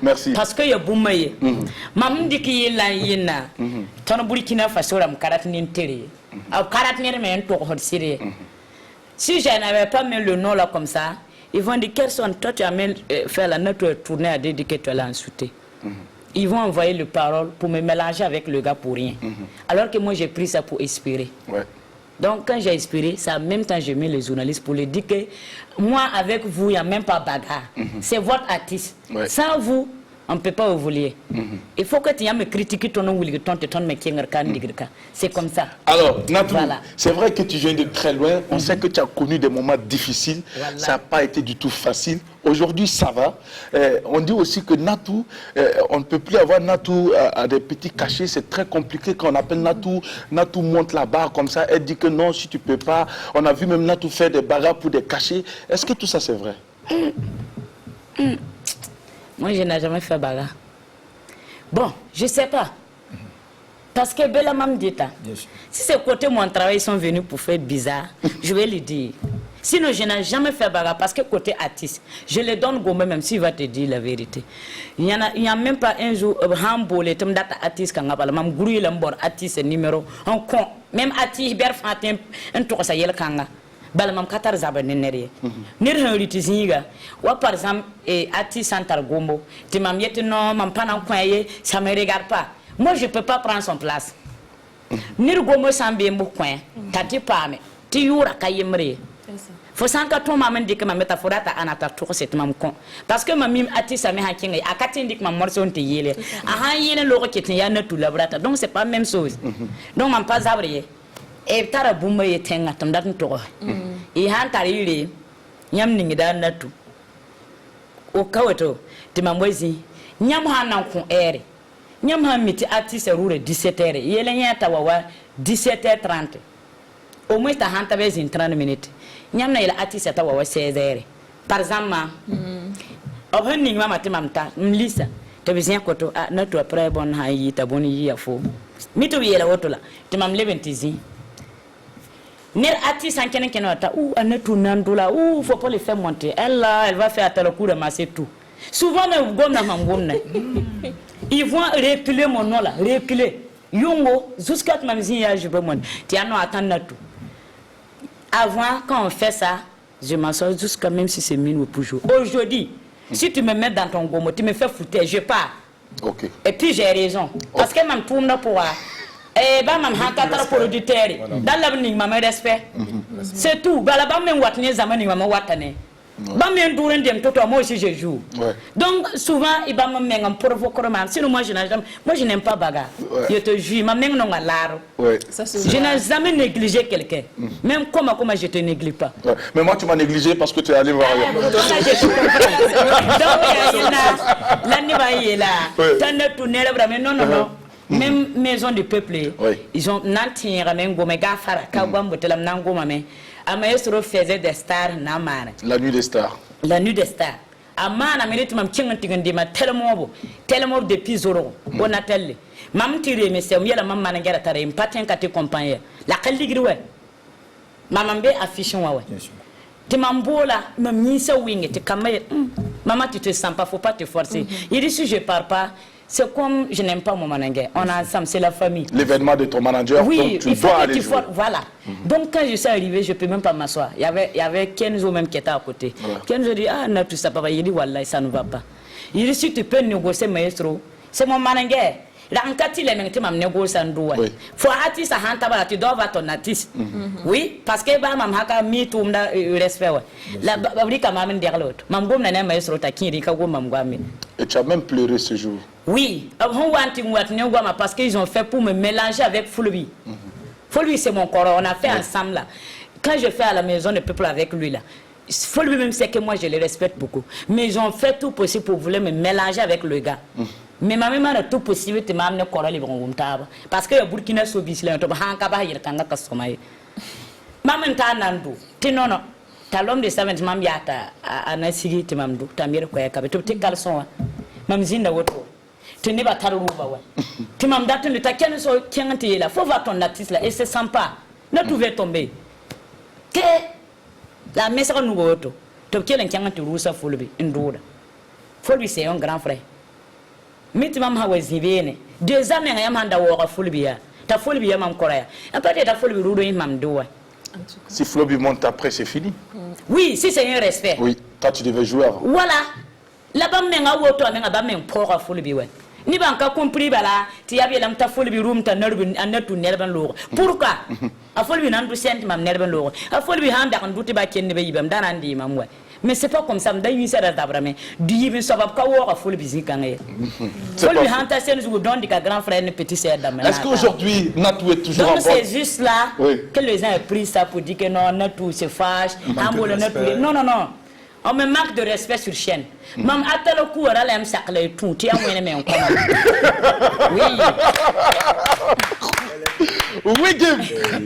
Merci. Parce que il y a boumaye. Maman dit qu'il y a la yéna. Ton Burkina Faso am karatnin télé. Au karatnin mais un tour sérieux. Si je n'avais pas mis le nom là comme ça, ils vont dire quelle sont toi tu as fait la notre tournée à dédiquer toi là en sauté. Ils vont envoyer le parole pour me mélanger avec le gars pour rien. Alors que moi j'ai pris ça pour espérer. Ouais. Donc quand j'ai inspiré, ça en même temps je mets les journalistes pour les dire que moi avec vous, il n'y a même pas bagarre. C'est votre artiste. Ouais. Sans vous, on ne peut pas évoluer. Il faut que tu aies me critiquer ton nom, c'est comme ça. Alors, Natou, voilà. C'est vrai que tu viens de très loin. On sait que tu as connu des moments difficiles. Voilà. Ça n'a pas été du tout facile. Aujourd'hui, ça va. On dit aussi que Natou, on ne peut plus avoir Natou à des petits cachets. C'est très compliqué quand on appelle Natou. Natou monte la barre comme ça. Elle dit que non, si tu ne peux pas. On a vu même Natou faire des bagarres pour des cachets. Est-ce que tout ça, c'est vrai? Moi, je n'ai jamais fait bagarre. Bon, je ne sais pas. Parce que Bella m'a dit ça. Si c'est côté mon travail, ils sont venus pour faire bizarre, je vais lui dire. Sinon, je n'ai jamais fait bagarre parce que côté artiste, je le donne gomme même s'il va te dire la vérité. Il n'y a même pas un jour, Hambolé, tu me dis artiste quand on parle, même grouille l'embord artiste numéro, on compte. Même artiste, Ber Fatim, un tour ça y est le kanga. Balamam katar zaba nenere nir hawliti zinga wa par exemple ati santar gombo ti mam yeti non mam panan koye ça me regarde pas. Moi je peux pas prendre son place. Nir gombo sambe mbo koye tati pame ti yura kayemre fo sanka to mamen dik ma metaforata anata to set mam kon parce que mamim ati same hakinga akati ndik mam morso on te yele aha yele lo ko ketin ya na tout labrata donc c'est pas même chose. Donc mam pas zabrier e tara bumba ye tenga tam dat to e han tarire nyam ningi da natu o kawato ti mambozi nyam han nan ko ere nyam han miti artiste rure 17h yele nya tawawa 17h30 au moins ta han ta bezin 30 minutes nyam na ila artiste tawawa 16h par exemple o han ningi mama ti mamta mlisa to bezin koto natu après bon ha yi ta boni yi afo mito yela wotola ti mam lebentizi Nir artiste en kenen kenota ou anetou nandula ou faut pas le faire monter. Elle va faire à tel coup de masser tout. Souvent même gomna mamgomna. Ils vont reculer mon nom là, reculer. Yongo jusqu'à mamzi ya je peux mon. Tiens non attendre tout. Avant quand on fait ça, je m'assois jusqu'à même si c'est mine ou pour jour. Aujourd'hui, si tu me mets dans ton gomo, tu me fais foutre, je pars. OK. Et puis j'ai raison parce que même pour pour ba mam hankata producteur dans l'avenir mam respect c'est tout ba la ba men watne zamani mam watane ba men douren dem toto moi aussi je joue donc souvent il ba mam men provoquer mam sinon moi je n'aime pas bagarre je te jure mam men non alaro je n'ai jamais négligé quelqu'un même comment je te néglige pas mais moi tu m'as négligé parce que tu es allé voir donc l'année va y là t'as tourné vraiment non même maison du peuple ils ont nanti ramène gomme gafara ka gombo telam nango mame amaestro faisait des stars na mane la nuit des stars amana minute mam cinganti ngandi ma tellement depuis zoro onatelle mam tire mais c'est yela mam mana ngara tare impaten kati compagnie la kalligri we mamam be affichon wa te mambola mam nisa wingi te kamay maman tu te sens pas faut pas te forcer il dit si je pars pas. C'est comme je n'aime pas mon manager. On a ensemble, c'est la famille. L'événement de ton manager, oui, donc tu dois aller jouer. Voilà. Donc quand je suis arrivé, je ne peux même pas m'asseoir. Il y avait Kenzo même qui était à côté. Voilà. Kenzo dit, non, tout ça, papa. Il dit, voilà, ça ne va pas. Il dit, si tu peux négocier, maestro, c'est mon manager. Rankati les mengs mam négocie ndoua. Faut artiste à hantaba tu dois avoir ton artiste. Oui, parce que ba mam haka mi tumda respect ouais. La babrika mam nderlot. Mam gom na maestro takiri ka gom mam gwami. Et tu as même pleuré ce jour. Oui, parce qu'ils ont fait pour me mélanger avec Fulbi. Fulbi c'est mon corps, on a fait ensemble là. Quand je fais à la maison de peuple avec lui là, Fulbi même c'est que moi je les respecte beaucoup. Mais ils ont fait tout possible pour vouloir me mélanger avec le gars. Mais ma maman a tout possible de m'amener corps les bons parce que Burkina Faso là, on a pas eu tanga kasomai. Maman ta nandu, ti non non. Ta l'homme de savant mam yata anasigi ti mamdu, ta mire ko ya kabe to ti kalson. Mam zinda woto. Tu n'es pas tarouba ouais. Tu m'as dit que tu as qu'un seul qui est là. Faut voir ton artiste là et c'est sympa. Ne pouvez tomber. Que la messe à nous auto. Tu qui est qui est rousa Fulbi indoor. Fulbi c'est un grand frère. Mais tu m'as dit 2 ans mais yamanda wora Fulbi ya. Ta Fulbi ya mam korea. Après ta Fulbi rudo imam doa. Si Fulbi monte après c'est fini. Oui, si c'est un respect. Oui, toi tu devais jouer avant. Voilà. Là-bas menga woto menga ba men pora Fulbi ouais. Ni ban ka compris bala ti yabi lam ta Fulbi room ta nerbe anatu nerben lo pourquoi a Fulbi nan du sent mam nerben lo a Fulbi handa kan duti ba kenni be yibam danan di mam wa mais c'est pas comme ça m'da yi sera d'abrame du yibin sabab ka wo ka Fulbi zikangé Fulbi hanta sen zu don di ka grand frère ne petit sœur d'amena. Est-ce qu'aujourd'hui Natou est toujours en bonne? Donc c'est juste là que les gens ont pris ça pour dire que non Natou se fâche amolo Natou non on me manque de respect sur chaîne. Mam atalo ku ara lem sakle tout ti amwene me encore. Oui. Oui, Kim.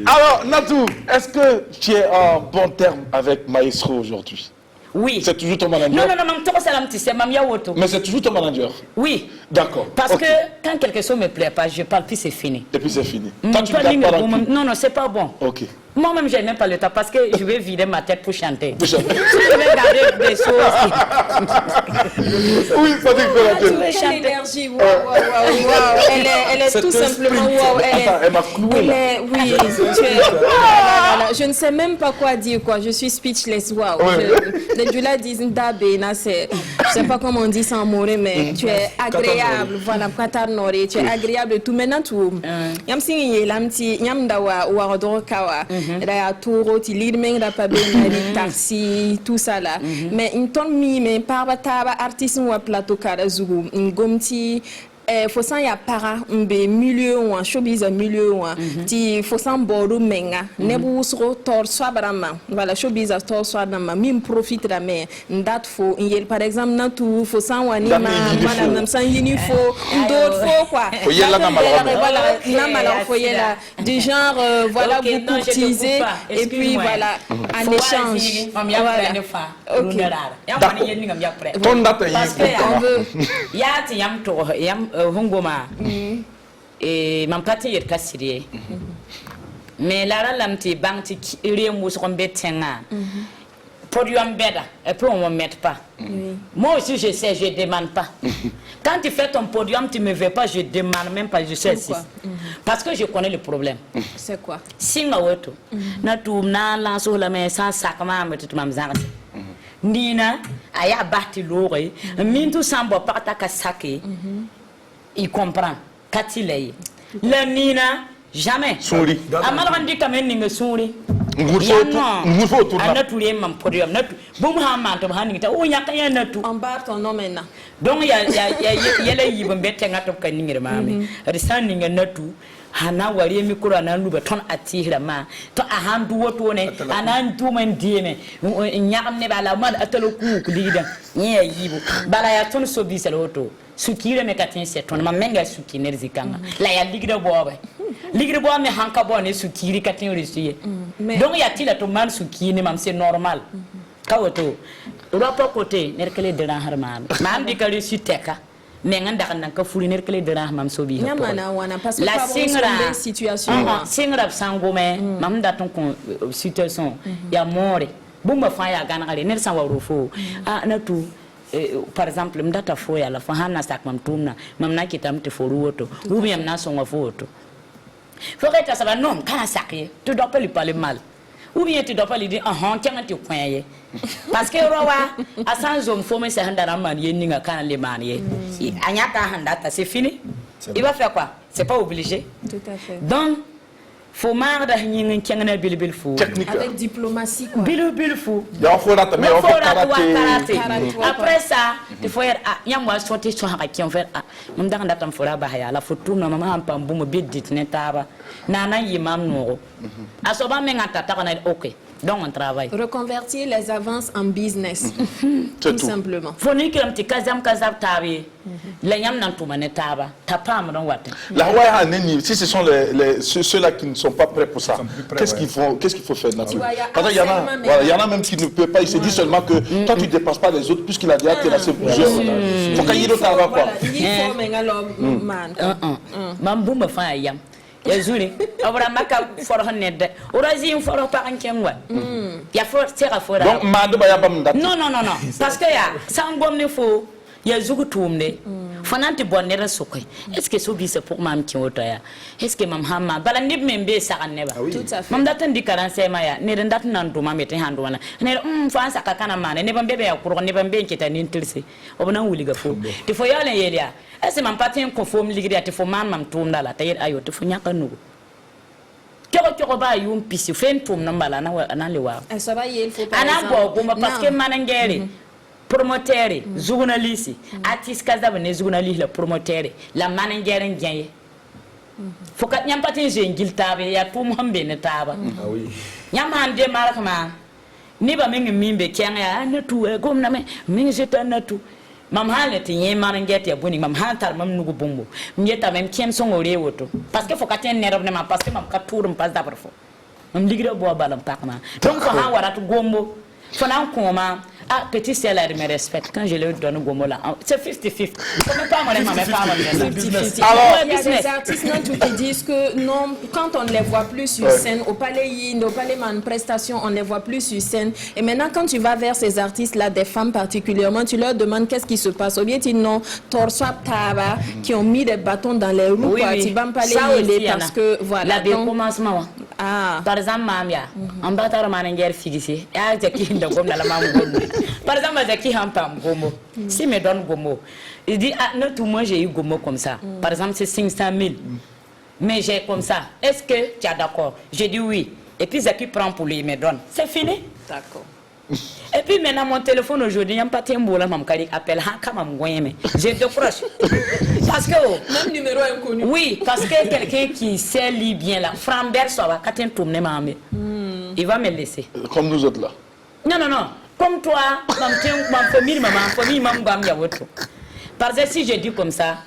Alors, Natou, est-ce que tu es en bon terme avec Maestro aujourd'hui? Oui. C'est toujours ton manager? Non, mam toko salam ti c'est mam yawoto. Mais c'est toujours ton manager? Oui. D'accord. Parce que quand quelque chose me plaît pas, je parle puis c'est fini. Et puis c'est fini. Toi, tu ne pas non, c'est pas bon. Ok. Moi-même, je n'ai même pas le temps parce que je vais vider ma tête pour chanter. Pour chanter. Je vais garder des choses. Oui, ça dit que la tête. Quelle énergie, waouh. Elle est tout simplement waouh. Elle m'a cloué là. Oui, je ne sais même pas quoi dire quoi. Je suis speechless, waouh. Je la dis je sais pas comment on dit ça en moré, mais tu es agréable. Voilà, Katarnori, tu es agréable tout. Maintenant, tout. Yam singi lamti yam dawa warodoro kawa. Raya touro ti lidmeng da pa benari taxi tout ça là mais une tonne mi mais par bataba artiste ou plateau kada zugu ngomti faut ça y a para mbe milieu ou un showbiz milieu ou ti faut ça boru menga nebu sro tor swabrama voilà showbiz tor swabrama mi profite la mais date faut il par exemple na tout faut ça wani madame nam san yini faut d'autres faut quoi voilà na malheur faut y là du genre voilà vous courtiser et puis voilà en échange ton date parce que on veut yati yam to yam hungoma et man pati yer kasiri mais la lamti banti remu so betenga podium beda et puis on me met pas moi aussi je sais je demande pas quand tu fais ton podium tu me veux pas je demande même pas je sais parce que je connais le problème. C'est quoi? Singa woto na tu na la so la mais sans sakama me tout mam zanga nina aya bati lore mintu sambo parta ka sake il comprend katilei la nina jamais souri amala dit quand même ni souri ngurfo tout na tout les mam podium na tout bum ha man to ha ni ta o nyaka ya na tout en bar ton nom maintenant donc ya la yibo mbete ngato kan ngire mami risan ni na tout hana wari mi kura na luba ton atihira ma to a handu woto ne anan tumen dieme nyam ne bala ma atalo ku lida nye yibo bala ya ton so bi sel woto sukire me katin se ton ma menga suki nerzikanga la ya ligida bobe ligida bo me hanka bo ne sukiri katin risiye donc ya tila to man suki ne mam c'est normal kawoto ropo côté nerkele de harman mam di kali suteka mais nganda kan ka fuli nerkele de mam sobi nyamana wana parce que la singra situation singra sangome mam da ton situation ya more bumba fa ya ganale ner san warofo na tu par exemple mdata fo ya la fa hanna sak mam tumna mam na kitam te fo ruoto ou bien na songa foto faut que ça va non kana sakye tu dois pas lui parler mal ou bien tu dois pas lui dire tiens tu croyais parce que rowa asan zom fo me se handara man yeninga kana le man ye anyaka handata c'est fini Il va faire quoi? C'est pas obligé. Tout à fait. Donc, faut marre fou. Technique. Avec diplomatie, quoi. Fou. Donc, faut la mais on fait karaté. Après ça, il faut être il y a moi sorti sur un qui on fait on dans datam fora bahaya la photo na mama pam boum bit dit netaba nana yimam noro asoba menga tata kana OK. Donc on travaille. Reconvertir les avances en business. Tout simplement. Faut ni que un petit kazam tabi. La yam nan tout manetaba. Tapam don wat. La Hawaï Neni, si ce sont ceux-là qui ne sont pas prêts pour ça, qu'est-ce qu'il faut faire naturellement? Parce qu'il y en a même qui ne peuvent pas, il se dit seulement que toi tu ne dépasses pas les autres puisqu'il a déjà terrassé plusieurs. Il faut qu'il y ait d'autres avant quoi. Il faut mengalo man. Mambu me fa yam. Yazuri, abra maka for honed. Orazi for parent kenwa. Ya for sera for. Donc mande ba ya bam dat. Non. Parce que ya sangom ne fo ya zugu tumne. Fananti bonne sokoy. Est-ce que so bi c'est pour mam ki otaya? Est-ce que mam hamma bala nib membe sakan neba. Tout à fait. Mam datan di karanse maya ne ndat nan do mamete hando wana. Ne fa saka kana mane ne bambe ya kuro ne bambe nketa ni ntirse. Obna wuliga fo. Ti fo yale yelia. Est-ce que mam patin conforme ligri ati fo mam tumda la tayir ayo ti fo nyaka nugo. Kyo ba yum pisi fen tum nambala na lewa. Ça va il faut pas. Ana bo parce que manangere. Promoteur, journaliste, artiste kaza ne journaliste le promoteur, la manager ngien. Faut que nyam patin jengil tabe ya tum hambe ne taba. Ah oui. Nyam hande marakma. Ni ba mengi mimbe kyanga na tu e gom na me jeta na tu. Mam hale ti yen manager ti abuni mam hantar mam nugo bombo. Mieta même kiem songore woto. Parce que faut que ten nerve ne ma parce que mam ka tourum pas d'abord fo. Mam ligira bo balam pakma. Donc faut ha waratu gombo. Faut nan koma. Ah, petit salaire me respecte quand je le donne gomola. C'est 50-50. Comment pas moi mais pas moi. Alors, il y a des artistes non qui disent que non, quand on ne les voit plus sur scène, au palais man prestation, on ne les voit plus sur scène. Et maintenant quand tu vas vers ces artistes là, des femmes particulièrement, tu leur demandes qu'est-ce qui se passe. Ou bien ils non, torswap taba qui ont mis des bâtons dans les roues quoi, tu vas me parler parce que voilà. La commencement. Ah. Par exemple mamia, en bâtard manager fixé. Ah, c'est qui de comme la maman. Par exemple, Zaki Hampam Gomo, s'il me donne Gomo, il dit ah, non, tout moi j'ai eu Gomo comme ça. Par exemple, c'est 500 000. Mais j'ai comme ça. Est-ce que tu es d'accord? J'ai dit oui. Et puis Zaki prend pour lui, il me donne. C'est fini. D'accord. Et puis maintenant, mon téléphone aujourd'hui, il n'y a pas de temps pour m'appeler. Je décroche. Parce que. Même numéro inconnu. Oui, parce que quelqu'un qui sait lire bien là, Frambert, ça va, quand il va me laisser. Comme nous autres là. Non. Comme toi, ma famille, maman, parce que si je dis comme ça,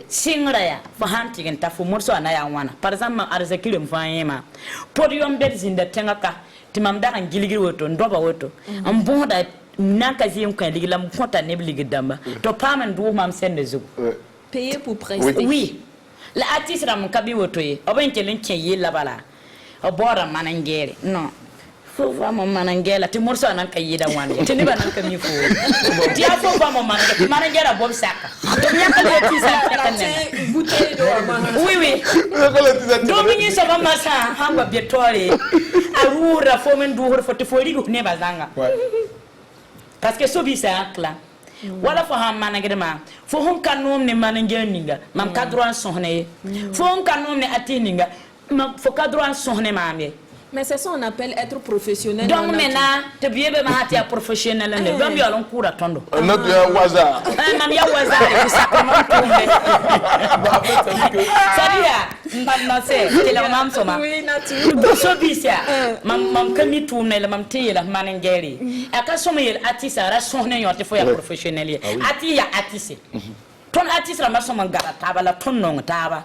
singraya, fahanti genta fu morso anaya wana. Par exemple, arzaki le mfanyema. Podium bezinda tengaka, timamda ngiligi woto, ndoba woto. Ambonda nakazi yonka ligila mkonta nebli damba. To paman do mam sende zugu. Payer pour prester. Oui. La artiste ram kabi woto ye. Obenkelen kye la bala. Obora manangere. Non. Faut vraiment manangela ti morso anan kayida wani ti ni banan kami fo ti a faut vraiment manangela bob saka to mi yakale ti sa kanne bouteille d'eau. Oui do mi ni so ba masa hangwa bietore arura fo men du hor foti fo rigo ne bazanga parce que so bi sa akla wala fo ha manangere ma fo hon kanom ne manangel ninga mam kadro sonne fo hon kanom ne atininga mam fo kadro sonne mamé. Mais c'est ça on appelle être professionnel. Donc maintenant, tu viens de m'attaquer professionnel. Ne veux bien on court à tondo. Notre waza. Mam ya waza et sacrement tombé. C'est-à-dire, maman c'est la maman soma. Oui, naturellement. So bisia. Mam kami tourner la mam tie la manengeri. Aka soma yel atisa ra sonne yo te fo ya professionnel. Ati ya atise. Ton atisa ma soma ngara tabala ton non taba.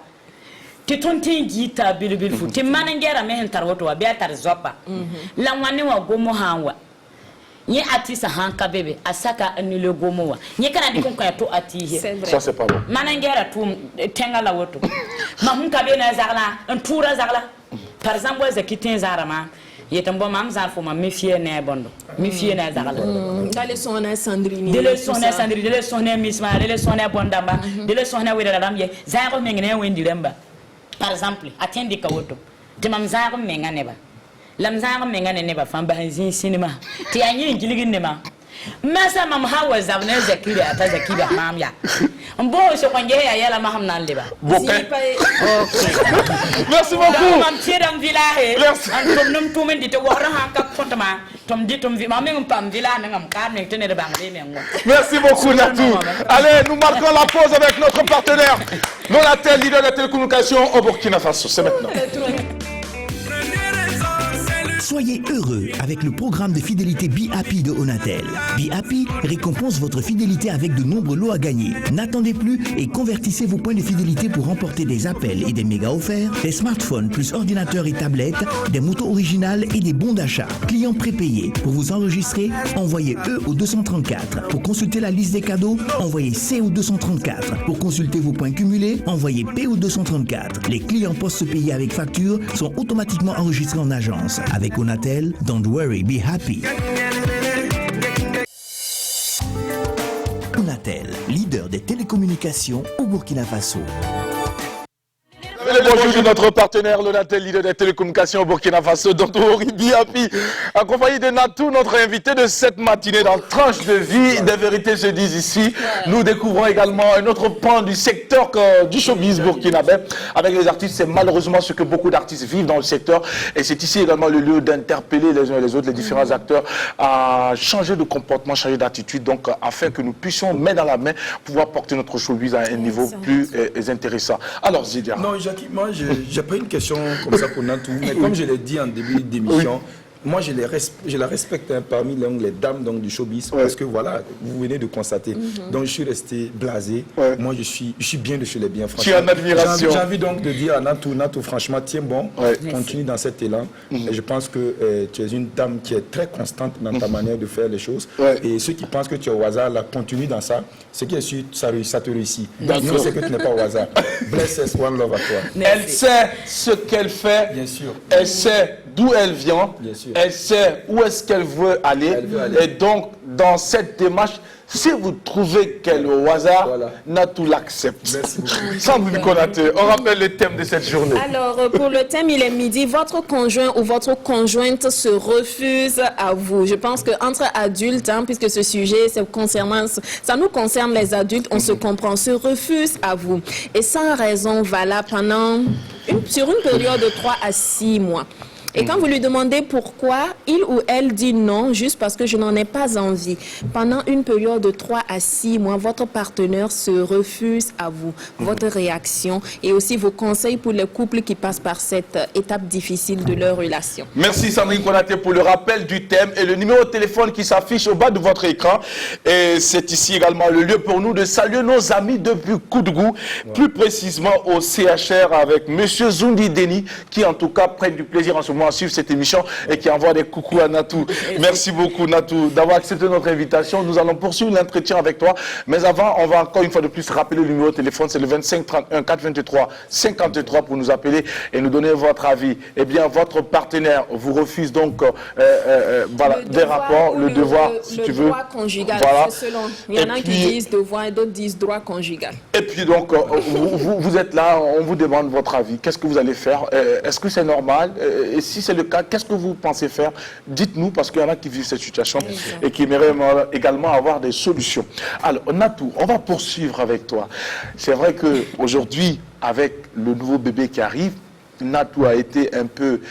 Ti tontin gita bilbil fu ti manangera mehen tarwoto wa biatar zopa la wane wa gomo hanwa ni atisa hanka bebe asaka anile gomo wa ni kana di kon to atihe Ça c'est pas bon. manangera tu tenga la woto ma hunka be na zagla en toura zagla par exemple za kitin zarama yetambo mam zar fo ma mifie ne bondo mifie na zagla dale sona sandrini dele sona sandrini dele sona misma dele sona bondamba dele sona wira ramye zaro mengene wendi remba. Par exemple, attendez kawoto. De mamzar menga neba. Lamzar menga neba famba hanzin cinéma. Ti anyi ngiligi nema. Masa mam hawa zamne zakira ta zakira mamya. Mbo so kwanje ya yala maham nan leba. Merci beaucoup. Mam tiram vilahe. Antum num tumen dite wora ha ka kontama. Tom ditum vi mamem pam vila ngam kan ne tene de bangre mengo. Merci beaucoup Natou. Allez, nous marquons la pause avec notre partenaire Lonatel, leader de la télécommunication au Burkina Faso. C'est maintenant. Soyez heureux avec le programme de fidélité Be Happy de Onatel. Be Happy récompense votre fidélité avec de nombreux lots à gagner. N'attendez plus et convertissez vos points de fidélité pour remporter des appels et des mégas offerts, des smartphones plus ordinateurs et tablettes, des motos originales et des bons d'achat. Clients prépayés. Pour vous enregistrer, envoyez E au 234. Pour consulter la liste des cadeaux, envoyez C au 234. Pour consulter vos points cumulés, envoyez P au 234. Les clients post-payés avec facture sont automatiquement enregistrés en agence. Avec Onatel, don't worry, be happy. Onatel, leader des télécommunications au Burkina Faso. Bonjour de notre partenaire Lonatel, leader des télécommunications au Burkina Faso, Dr. Be Happy, accompagné de Natou, notre invité de cette matinée dans Tranche de vie. Des vérités se disent ici. Nous découvrons également un autre pan du secteur du showbiz burkinabé. Avec les artistes, c'est malheureusement ce que beaucoup d'artistes vivent dans le secteur. Et c'est ici également le lieu d'interpeller les uns et les autres, les différents acteurs, à changer de comportement, changer d'attitude, donc afin que nous puissions, main dans la main, pouvoir porter notre showbiz à un niveau plus intéressant. Alors, Zidia. Non, Jackie, moi, j'ai pas une question comme ça pour Natou, mais comme je l'ai dit en début d'émission, moi, je la respecte parmi les dames donc, du showbiz, parce que voilà, vous venez de constater. Donc, je suis resté blasé. Moi, je suis bien de chez les biens, franchement. Tu es en admiration. J'ai envie donc de dire à Natou, franchement, tiens bon, continue dans cet élan. Et je pense que tu es une dame qui est très constante dans ta manière de faire les choses. Et ceux qui pensent que tu es au hasard, là, continue dans ça. Ce qui est sûr, ça te réussit. Nous, c'est que tu n'es pas au hasard. Bless us, one love à toi. Elle sait ce qu'elle fait. Bien sûr. Elle sait d'où elle vient. Bien sûr. Elle sait où est-ce qu'elle veut aller. Et donc, dans cette démarche, si vous trouvez qu'elle est au hasard, Natou l'accepte. Sandrine Konaté, on rappelle le thème de cette journée. Alors, pour le thème, il est midi. Votre conjoint ou votre conjointe se refuse à vous. Je pense qu'entre adultes, puisque ce sujet, ça nous concerne les adultes, on se comprend, se refuse à vous. Et sans raison valable sur une période de 3 à 6 mois. Et quand vous lui demandez pourquoi, il ou elle dit non, juste parce que je n'en ai pas envie. Pendant une période de 3 à 6 mois, votre partenaire se refuse à vous. Votre réaction et aussi vos conseils pour les couples qui passent par cette étape difficile de leur relation. Merci Sandrine Konaté pour le rappel du thème et le numéro de téléphone qui s'affiche au bas de votre écran. Et c'est ici également le lieu pour nous de saluer nos amis depuis Koudgou, plus précisément au CHR avec Monsieur Zoundi Deni, qui en tout cas prennent du plaisir en ce moment à suivre cette émission et qui envoie des coucous à Natou. Merci beaucoup Natou d'avoir accepté notre invitation. Nous allons poursuivre l'entretien avec toi. Mais avant, on va encore une fois de plus rappeler le numéro de téléphone. C'est le 25 31 423 53 pour nous appeler et nous donner votre avis. Eh bien, votre partenaire vous refuse donc voilà, des rapports, le devoir, si tu veux. Le droit conjugal, voilà. c'est selon. Il y en a qui disent devoir et d'autres disent droit conjugal. Et puis donc, vous êtes là, on vous demande votre avis. Qu'est-ce que vous allez faire? Est-ce que c'est normal? Et si c'est le cas, qu'est-ce que vous pensez faire? Dites-nous, parce qu'il y en a qui vivent cette situation et qui aimeraient également avoir des solutions. Alors, Natou, on va poursuivre avec toi. C'est vrai qu'aujourd'hui, avec le nouveau bébé qui arrive, Natou a été un peu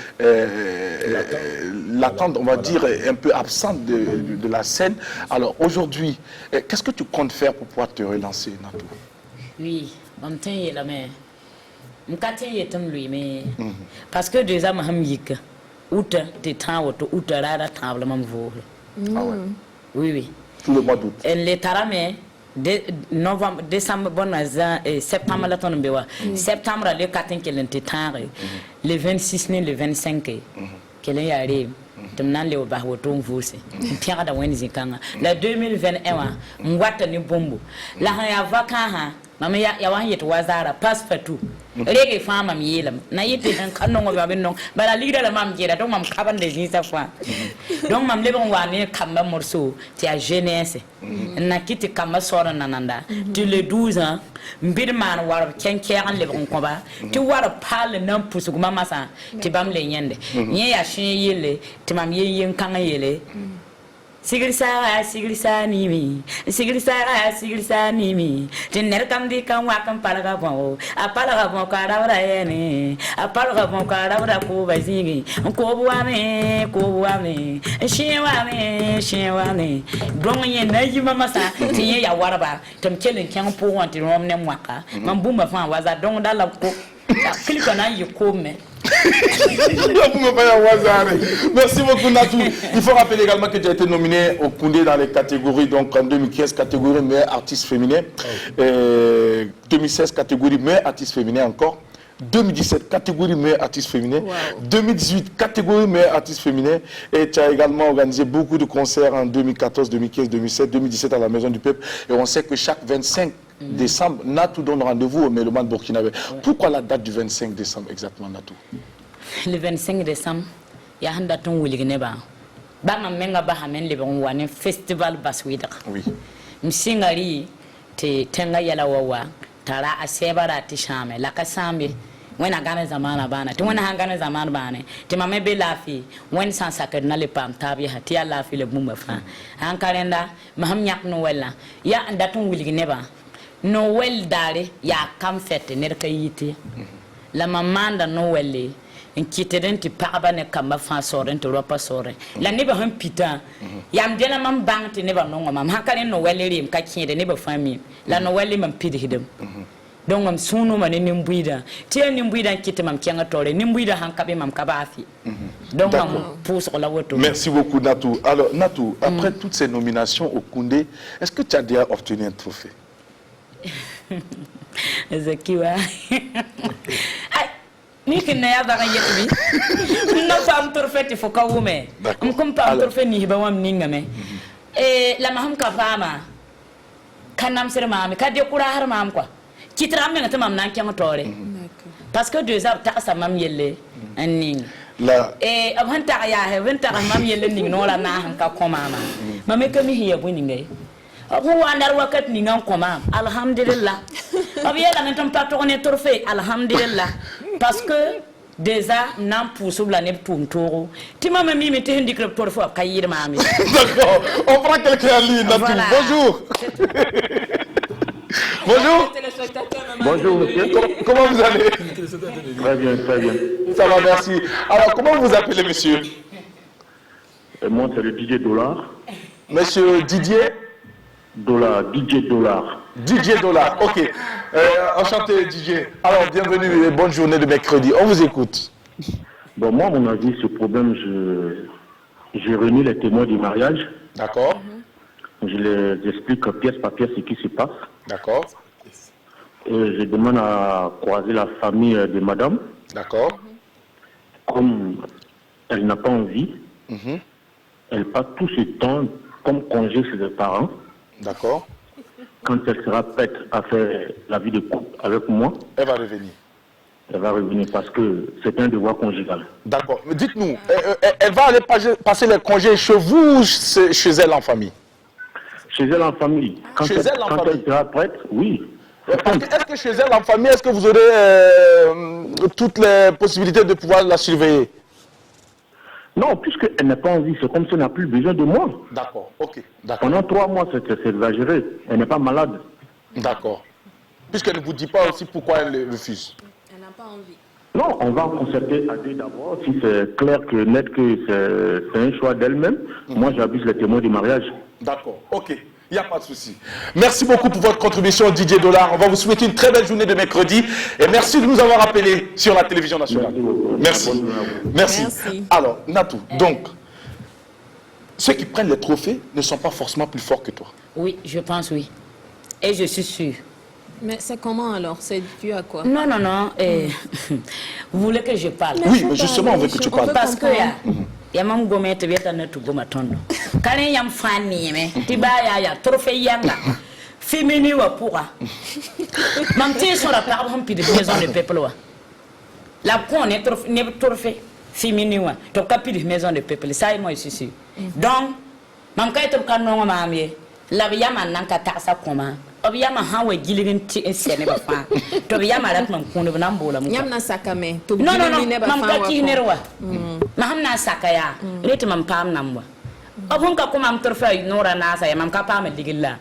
latente, on va dire, un peu absente de la scène. Alors aujourd'hui, qu'est-ce que tu comptes faire pour pouvoir te relancer, Natou? Oui, on tient la main. Mais parce que déjà, je outre des temps, outre la table, oui. Tout le mois d'août. Les taramés. Novembre, décembre, septembre, la tonne bewa. Septembre, le 4 qui est le 26, le 25, qui est arrivé. Le 2021, m'wata ni bombo. La ya vacanha, mama ya wanyet wazara passe partout. Rege fama mielam. Na yete han kanon wa bennon. Bala lida la mam jera donc mam kaban de jinsa fois. Donc mam lebon wane kamba morceau, ti a jeunesse. Na kiti kamba sora nananda. Tu le 12 ans, mbirman war kenkeran lebon koba. Tu war parle nan pusugu mama sa. Ti bam le nyende. Nye ya shin yele, ti mam yen kanga yele. Sigrisa nimi. Sigrisa nimi. Tinner kam di kam wakam palaga bon. A palaga bon kadawra yene. A palaga bon kadawra ko bazigi. Ko buame. Shinwame. Donye na yima masa. Tiye ya waraba. Tam kelen kan po wanti rom ne mwaka. Man bumba fan waza don dala ko. Clique na yikome. Merci beaucoup Natou. Il faut rappeler également que tu as été nominé au Koundé dans les catégories, donc en 2015 catégorie meilleur artiste féminin, 2016 catégorie meilleur artiste féminin encore, 2017 catégorie meilleur artiste féminin, 2018 catégorie meilleur artiste féminin, et tu as également organisé beaucoup de concerts en 2014, 2015, 2017, 2017 à la Maison du Peuple, et on sait que chaque 25 décembre, Natou donne rendez-vous au Méloman burkinabé. Pourquoi la date du 25 décembre exactement, Natou? Le 25 décembre, il y a un date où il y a un festival baswida. Oui. Msingari te tenga yala wawa tara asebara tishame la kasambe wena gane zamana bana te wena hangane zamana bana te mame be lafi wen san sakad na le pam tabi hati ya lafi le bumba fa an kalenda maham nyak no wella ya andatun wili neba no wel dare ya kam fete ner kayiti la mamanda no welle en kiteden ti paba ne kamba fa soren to ropa sore la ne ba han pita yam dela mam bang ti ne ba no mam hakane no welle rim ka kide ne ba fami la no welle mam pidi hidem donc mam sunu man ne mbuida ti ne mbuida kite mam kenga tore ne mbuida han kabe mam kabafi donc mam pousse la woto. Merci beaucoup Natou. Alors Natou, après toutes ces nominations au Koundé, est-ce que tu as déjà obtenu un trophée? Zakiwa. Ni kina ya baga yetbi no fam torfeti fo kawume comme pam torfeti ni ba wam ninga me la maham ka fama kanam sere mami ka de kura har mam quoi kitram me ngata mam nan kyan tore parce que deux heures ta sa mam yelle anning la avant ta ya he venta mam yelle ning no la na han ka komama mame ka mi hiya buningay abu wandar wakat ni ngam komam alhamdulillah abiya la mentam pa to ne torfet alhamdulillah parce que déjà n'en pousse la neptune toro tu m'as même mis te hindi creptor fo kayir mami. D'accord, on prend quelqu'un en ligne. Voilà. Bonjour. Bonjour. Bonjour monsieur. Comment vous allez? Très bien, très bien. Ça va, merci. Alors comment vous appelez monsieur? Moi c'est le DJ Dollar. Monsieur Didier Dollar, DJ Dollar. DJ Dollar, ok. Enchanté DJ. Alors bienvenue et bonne journée de mercredi. On vous écoute. Bon, moi, à mon avis, ce problème, j'ai réuni les témoins du mariage. D'accord. Je les explique pièce par pièce ce qui se passe. D'accord. Et je demande à croiser la famille de madame. D'accord. Comme elle n'a pas envie, elle passe tout ce temps comme congé chez ses parents. D'accord. Quand elle sera prête à faire la vie de couple avec moi, elle va revenir. Elle va revenir parce que c'est un devoir conjugal. D'accord. Mais dites-nous, elle va aller passer les congés chez vous ou chez elle en famille? Chez elle en famille. Quand elle sera prête, oui. Est-ce que chez elle en famille, est-ce que vous aurez toutes les possibilités de pouvoir la surveiller? Non, puisqu'elle n'a pas envie, c'est comme si elle n'a plus besoin de moi. D'accord, ok. Pendant 3 mois, c'est exagéré. Elle n'est pas malade. D'accord. Puisqu'elle ne vous dit pas aussi pourquoi elle refuse. Elle n'a pas envie. Non, on va concerter à deux d'abord. Si c'est clair que net que c'est un choix d'elle-même, moi j'abuse les témoins du mariage. D'accord, ok. Il n'y a pas de souci. Merci beaucoup pour votre contribution, Didier Dollar. On va vous souhaiter une très belle journée de mercredi. Et merci de nous avoir appelés sur la télévision nationale. Merci. Merci. Alors, Natou, donc, ceux qui prennent les trophées ne sont pas forcément plus forts que toi. Oui, je pense oui. Et je suis sûre. Mais c'est comment alors? C'est dû à quoi? Non, non, non. Vous voulez que je parle? Oui, mais justement, on veut que tu parles. Parce que yamam gome te beta na tu goma tondo kane yam fani me ti ba ya trophée yanga féminin wa pourra mam ti sur la par exemple de maison de peuple wa la con est trophée féminin wa to capi de maison de peuple ça moi je suis donc mam kay to kan no mamie la yama nan ka ta sa koma obiyama hawe gilin ti sene ba fa to biyama rat mam kunu nan bola mu yam na sakame to non non non mam ka ti nerwa ma hamna sakaya rete mam pam namwa Abon ka kuma am torfa nora nasa ya mam ka pa me digilla.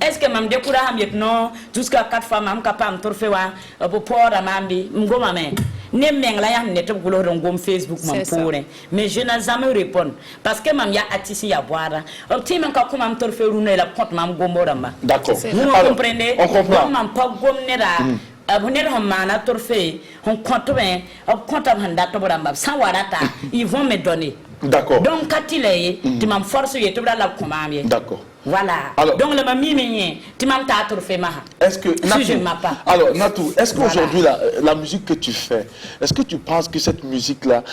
Est-ce que mam dekura ham yet non jusqu'à 4 fois mam ka pa am torfa wa bo pora mambi ngoma me. Ne mengla ya ne to gulo ngom Facebook mam pore. Mais je n'ai jamais répondu parce que mam ya atisi ya boara. Obti man ka kuma am torfa runa la compte mam gomora ma. D'accord. Vous comprenez? On comprend. Mam pa gomnera. Abonner hom mana torfe on compte ben compte handa to boramba sans warata ils vont me donner. D'accord. Donc quand il est tu m'as forcé et tu vas la commander. D'accord. Voilà. Alors, donc le mami tu m'as ta torfe ma. Est-ce que si je m'appelle pas. Alors Natou, est-ce qu'aujourd'hui la musique que tu fais, est-ce que tu penses que cette musique là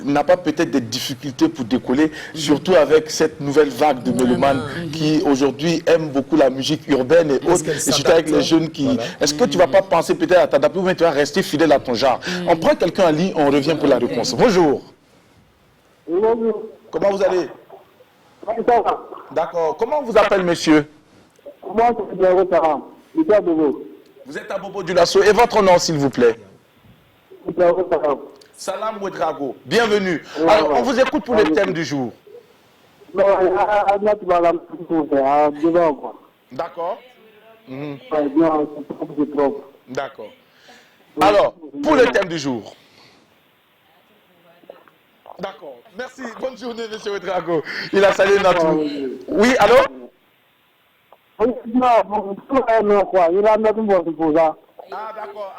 n'a pas peut-être des difficultés pour décoller, surtout avec cette nouvelle vague de mélomanes qui aujourd'hui aiment beaucoup la musique urbaine et autres, et surtout avec les jeunes qui... Voilà. Est-ce que tu vas pas penser peut-être à t'adapter ou bien tu vas rester fidèle à ton genre? On prend quelqu'un en ligne, on revient pour la réponse. Bonjour. Bonjour. Comment vous allez? D'accord. Comment on vous appelle, monsieur? Moi, c'est Diego Saram. Je suis à Bobo. Vous êtes à Bobo du Lasso. Et votre nom, s'il vous plaît? Diego Saram. Salam Ouedrago. Bienvenue. Alors, on vous écoute pour le thème du jour. D'accord. D'accord. Alors, pour le thème du jour. D'accord. Merci. Bonne journée, monsieur Ouedrago. Il a salué Natou. Oui, allô? Ah, d'accord.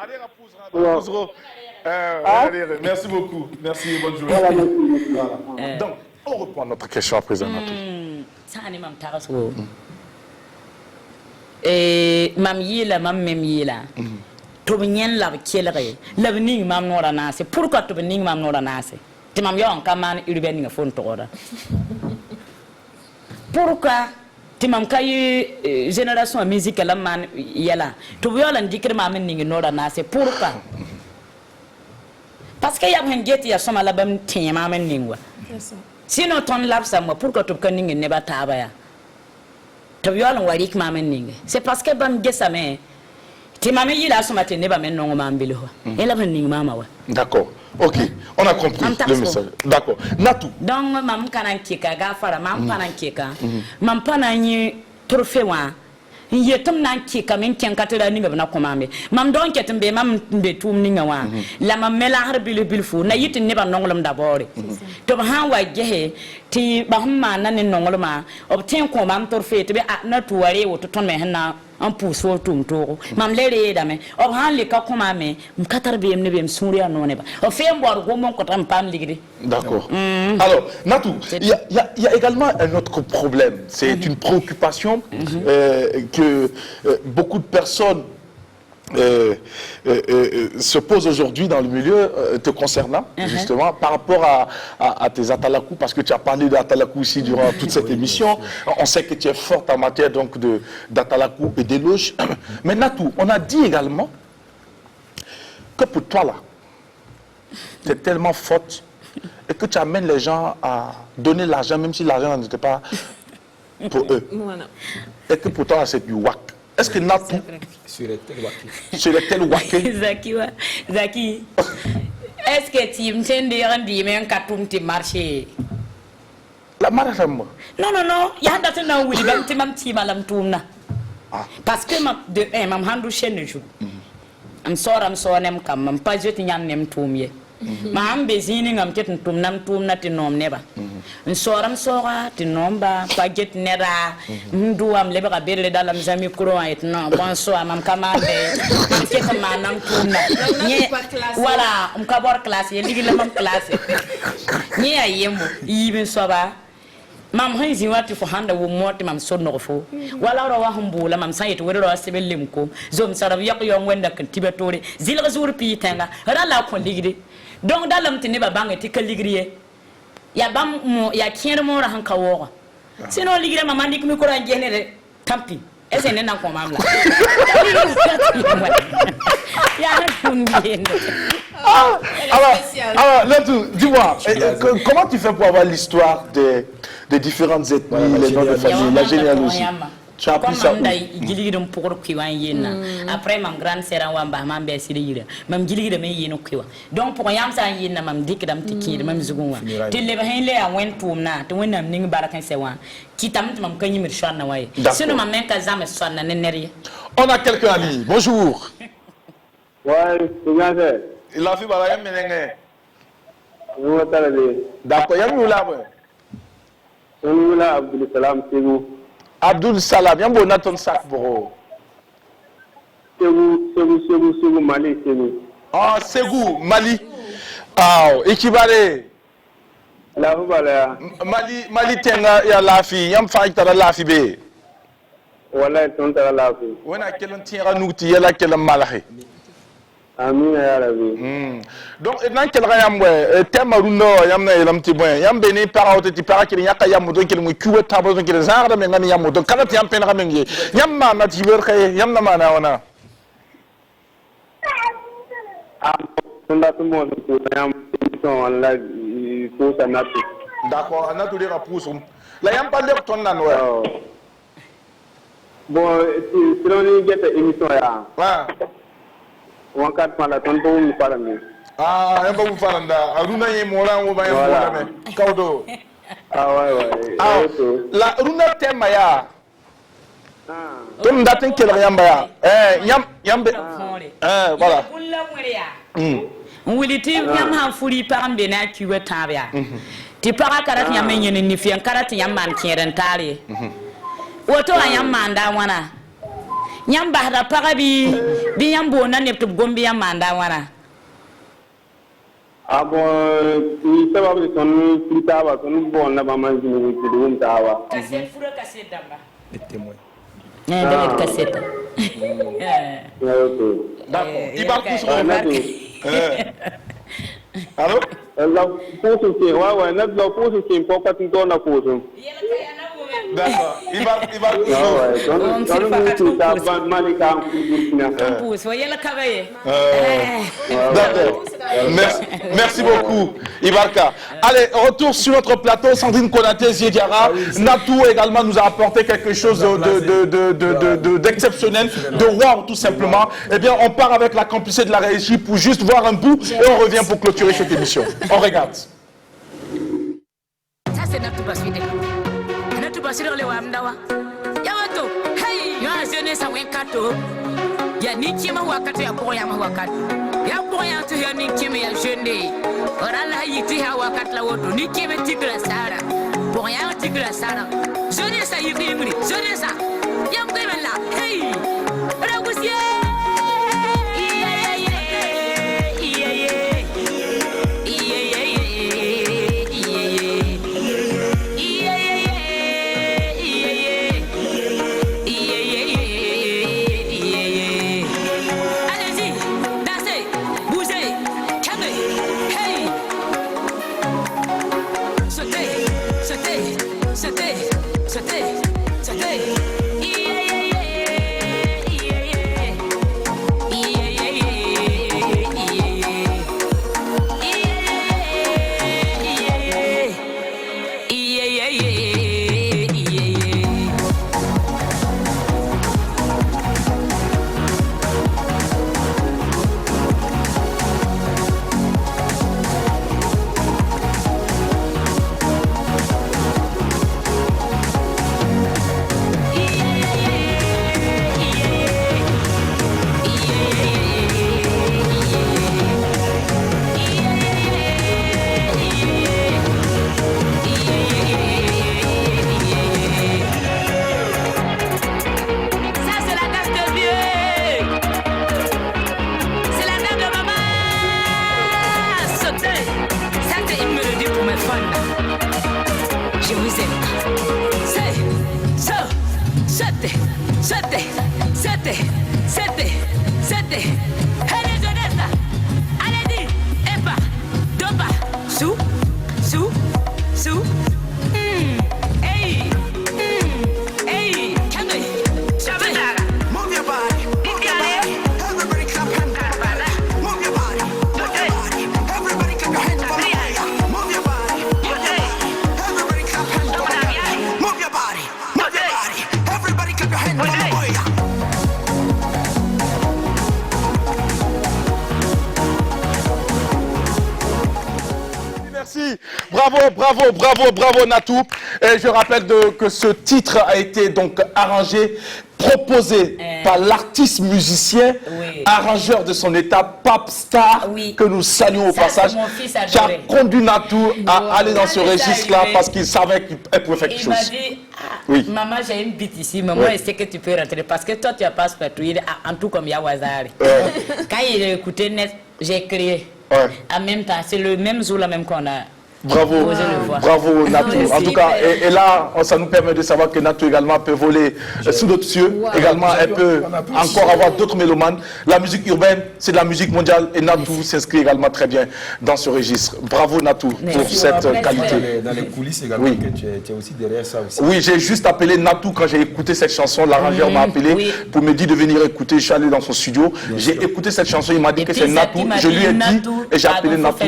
Allez, merci beaucoup. Merci, bonne journée. Voilà. Donc, on reprend notre question à présent, Natou. Mam yila, mam mem yila. Tobinyen la kelere. La ning mam nora nase. Pourquoi tobining mam nora nase? Tu m'as mis en campagne urbaine, pourquoi tu m'as eu génération musicale la man yala tu veux l'indiquer ma mening nora nase pourquoi parce que y a un jet y a son album tient ma mening sinon ton lap ça moi pourquoi tu connais ne pas tabaya tu veux l'envoyer ma mening c'est parce que bam gesame tu m'as mis là ce matin ne pas menon mambilo et la mening mama wa d'accord. Ok, on a compris le message. D'accord. Natou. Donc, mam kanan kika gafara, mam panan kika. Mam panan yi trophée wa. Yetum nan kika min ken katela ninga na komame. Mam don ketum be mam be tum ninga wa. La mam mela har bilfu na yitin ne ba nongolum d'abord. To ba han wa gehe ti ba humma nan nongoluma obtien ko mam trophée to be na tuware wo to ton me hanna en pousse au tout mam lere dame o han le ka koma me mkatar be ne be msuria no ne ba o fe mbor go mon ko tam pam ligri. D'accord. Alors Natou, il y a également un autre problème, c'est une préoccupation que beaucoup de personnes se posent aujourd'hui dans le milieu te concernant, justement, par rapport à tes atalakou, parce que tu as parlé d'atalakou aussi durant toute cette émission. On sait que tu es forte en matière donc d'atalakou et d'éloge. Mais Natou, on a dit également que pour toi là, tu es tellement forte et que tu amènes les gens à donner l'argent, même si l'argent n'était pas pour eux. Voilà. Et que pour toi, c'est du wak. Est-ce que Natou, sur les tels waké, Zaki, est-ce que tu me tiens de dire même qu'à tout petit marché? La marafemme. Non, il y a un datin où il y a un petit malam tourna. Parce que de un, mam handu chaîne jour. Am sort nem kam, mam pas jeté yan nem tourmier. Ma am bezini ngam tet tum nam tum na tinom neba nsoram sora tinomba paget nera ndu am leba bere dalam zami kuro et non bonso am kamande ket manam tum na ni wala ka bor classe ye ligi lamam classe ni ayemo yibin soba mam hanzi wati fo handa wo moti mam sonno fo wala ro wa humbula mam sayet wori ro sebelim ko zom sarab yak yo wenda kan tibetore zilga zur pi tenga rala ko ligide donc dans l'homme tenait babang et caligrier ya bam ya kien mo ra han kawo sinon ligre maman dik mi ko ran généré tampi et c'est nan ko mam la ya fun bien alors Natou, dis-moi comment tu fais pour avoir l'histoire des différentes ethnies, les noms de famille, la généalogie? Tu as appris ça où? Après, ma grande sœur a ma mère Syrie. Même Gilly me yin kiwa. Donc, pour Yam San Yin, mam Dick dam tiki, même Zugunwa. Till never henley, I went to na to win a ning barakan sewan. Kitam to mam Kanyim Shan away. Soon my man Kazam son and Neri. On a quelqu'un, Ali. Bonjour. Ouais, c'est bien fait. Il a fait Balayam Ménenge. Nous attendons. D'accord, Yam là. Nous là, Abdul Salam, c'est vous. Abdul Salam, Yam Bonaton Sac, bro. C'est vous, Mali, c'est vous. Ah, Ségou, Mali. Ah, équivalé. La voilà. Mali tenga ya lafi, Yam Faitara lafi be. Voilà, ils sont à la vie. On a quel tira nouti, y'a quel malahe. Amin ya Rabbi. Donc, dans quel rayam, thème Aruno, Yamna et l'Amtiboin, Yam Bene, Paraoti, Paraki, Yaka Yamoudon, qui est Kuwa Tabon, qui est Zara, mais Yamoudon, Kanat Yam Penramengi, Yamma, Nativer, Yamnamana, on a. D'accord, on a tous les rapports. Là, Yam pas l'air ton nanoué. Bon, si l'on y a une émission là. On a 4 la tonne pour nous parler. Ah, un peu vous parler. Aruna y est mourant ou bien mourant. Kaudo. Ah ouais. Ah, la Aruna Temaya. Tom datin quel rien baya. Yam. Voilà. Will it yam han furi parambe na kiwe tabia. Ti para karat yam yen ni fian karat yam man kieren tali. Woto yam manda wana. Yam bahra parabi bi yam bona ne to gombi yam manda wana. Ah bon, il ça va son plus tard, son bon na ba man ni ki dum tawa. Cassette fura cassette damba. Les témoins. De cassette. D'accord. Il va coucher. Allô? La pose qui ouais, na la pose qui pas pas ton na pose. D'accord. Il va D'accord. Merci beaucoup, Ibarka. Allez, retour sur notre plateau. Sandrine Konaté, Ziediara. Natou également nous a apporté quelque chose d'exceptionnel, de rare tout simplement. Eh bien, on part avec la complicité de la régie pour juste voir un bout et on revient pour clôturer cette émission. On regarde. Ça, c'est notre basket. Basiro le wamdawa yawato hey ya jene sa wenkato ya nikima wakati ya boya ma wakati ya boya to ya nikima ya jene ora la yiti ha wakati la wodo nikima tigla sara boya tigla sara jene sa yiti muri jene sa yam la hey ragusie Everybody clap your bravo Natou. Et je rappelle que ce titre a été donc arrangé, proposé par l'artiste musicien, arrangeur de son état, Papstar, que nous saluons au passage, qui a conduit Natou à aller dans ce registre-là parce qu'il savait qu'elle pouvait faire quelque chose. Il m'a dit, maman, j'ai une bite ici, mais moi, je sais que tu peux rentrer parce que toi, tu n'as pas patrouillé en tout comme Yawazari. Quand il a écouté net, j'ai crié. En même temps, c'est le même jour là même qu'on a. Bravo Natou. En tout cas, et là, ça nous permet de savoir que Natou également peut voler sous d'autres cieux. Également, elle peut encore avoir d'autres mélomanes. La musique urbaine, c'est de la musique mondiale et Natou s'inscrit également très bien dans ce registre. Bravo Natou pour cette qualité. Dans les coulisses également, que tu es aussi derrière ça aussi. Oui, j'ai juste appelé Natou quand j'ai écouté cette chanson. L'arrangeur m'a appelé pour me dire de venir écouter. Je suis allé dans son studio. J'ai écouté cette chanson. Il m'a dit que c'est Natou. Je lui ai dit et j'ai appelé Natou.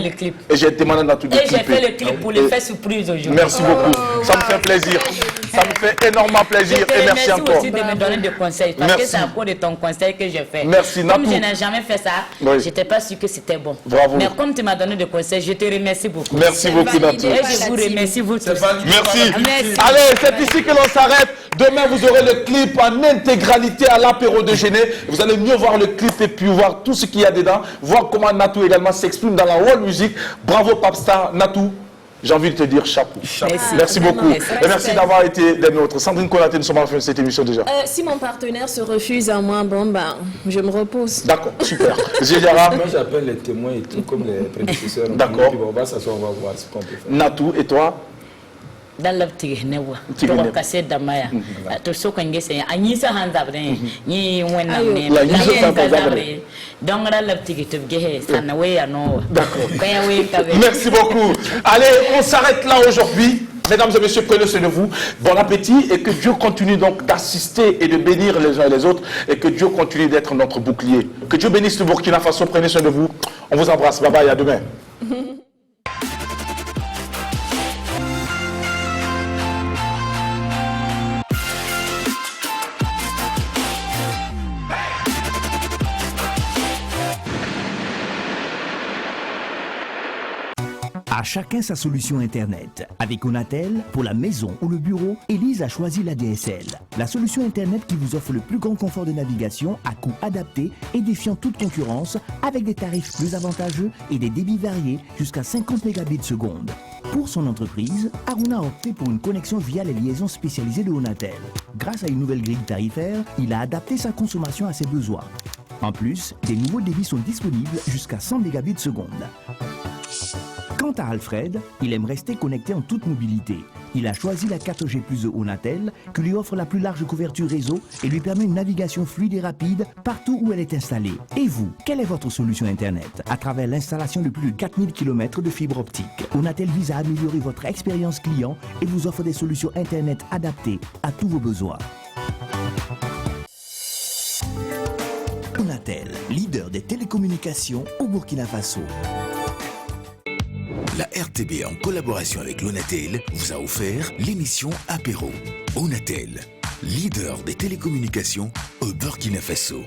Et j'ai demandé à Natou de clipper. Le clip pour les faire surprise aujourd'hui. Merci beaucoup. Ça me fait plaisir. Ça me fait énormément plaisir et merci encore. Merci aussi de me donner des conseils parce que c'est à cause de ton conseil que j'ai fait. Merci Natou. Comme je n'ai jamais fait ça, je n'étais pas sûr que c'était bon. Bravo. Mais comme tu m'as donné des conseils, je te remercie beaucoup. Merci beaucoup Natou. Et je vous remercie vous tous. Merci. Allez, c'est ici que l'on s'arrête. Demain, vous aurez le clip en intégralité à l'apéro de Géné. Vous allez mieux voir le clip et puis voir tout ce qu'il y a dedans. Voir comment Natou également s'exprime dans la world music. Bravo Papstar, Natou. J'ai envie de te dire chapeau. Merci beaucoup. Et merci d'avoir été des nôtres. Sandrine Konaté, nous sommes à la fin de cette émission déjà. Si mon partenaire se refuse à moi, bon, ben, je me repose. D'accord, super. Moi, j'appelle les témoins et tout comme les prédécesseurs. D'accord. On va s'asseoir, on va voir ce qu'on peut faire. Natou, et toi? Dans le petit newa to kase damaya to so kan gese anyi sa hanzabre ni wena ne la yi sa hanzabre donc dans le petit to gehe sana we ya no. D'accord. Merci beaucoup. Allez, on s'arrête là aujourd'hui. Mesdames et messieurs, prenez soin de vous. Bon appétit et que Dieu continue donc d'assister et de bénir les uns et les autres et que Dieu continue d'être notre bouclier. Que Dieu bénisse le Burkina Faso. Prenez soin de vous. On vous embrasse. Bye bye, à demain. À chacun sa solution Internet. Avec Onatel, pour la maison ou le bureau, Élise a choisi la DSL. La solution Internet qui vous offre le plus grand confort de navigation à coût adapté et défiant toute concurrence avec des tarifs plus avantageux et des débits variés jusqu'à 50 mégabits seconde. Pour son entreprise, Aruna a opté pour une connexion via les liaisons spécialisées de Onatel. Grâce à une nouvelle grille tarifaire, il a adapté sa consommation à ses besoins. En plus, des nouveaux débits sont disponibles jusqu'à 100 mégabits seconde. Quant à Alfred, il aime rester connecté en toute mobilité. Il a choisi la 4G+ de Onatel, qui lui offre la plus large couverture réseau et lui permet une navigation fluide et rapide partout où elle est installée. Et vous, quelle est votre solution Internet? À travers l'installation de plus de 4000 km de fibre optique, Onatel vise à améliorer votre expérience client et vous offre des solutions Internet adaptées à tous vos besoins. Onatel, leader des télécommunications au Burkina Faso. La RTB, en collaboration avec l'Onatel, vous a offert l'émission Apéro. Onatel, leader des télécommunications au Burkina Faso.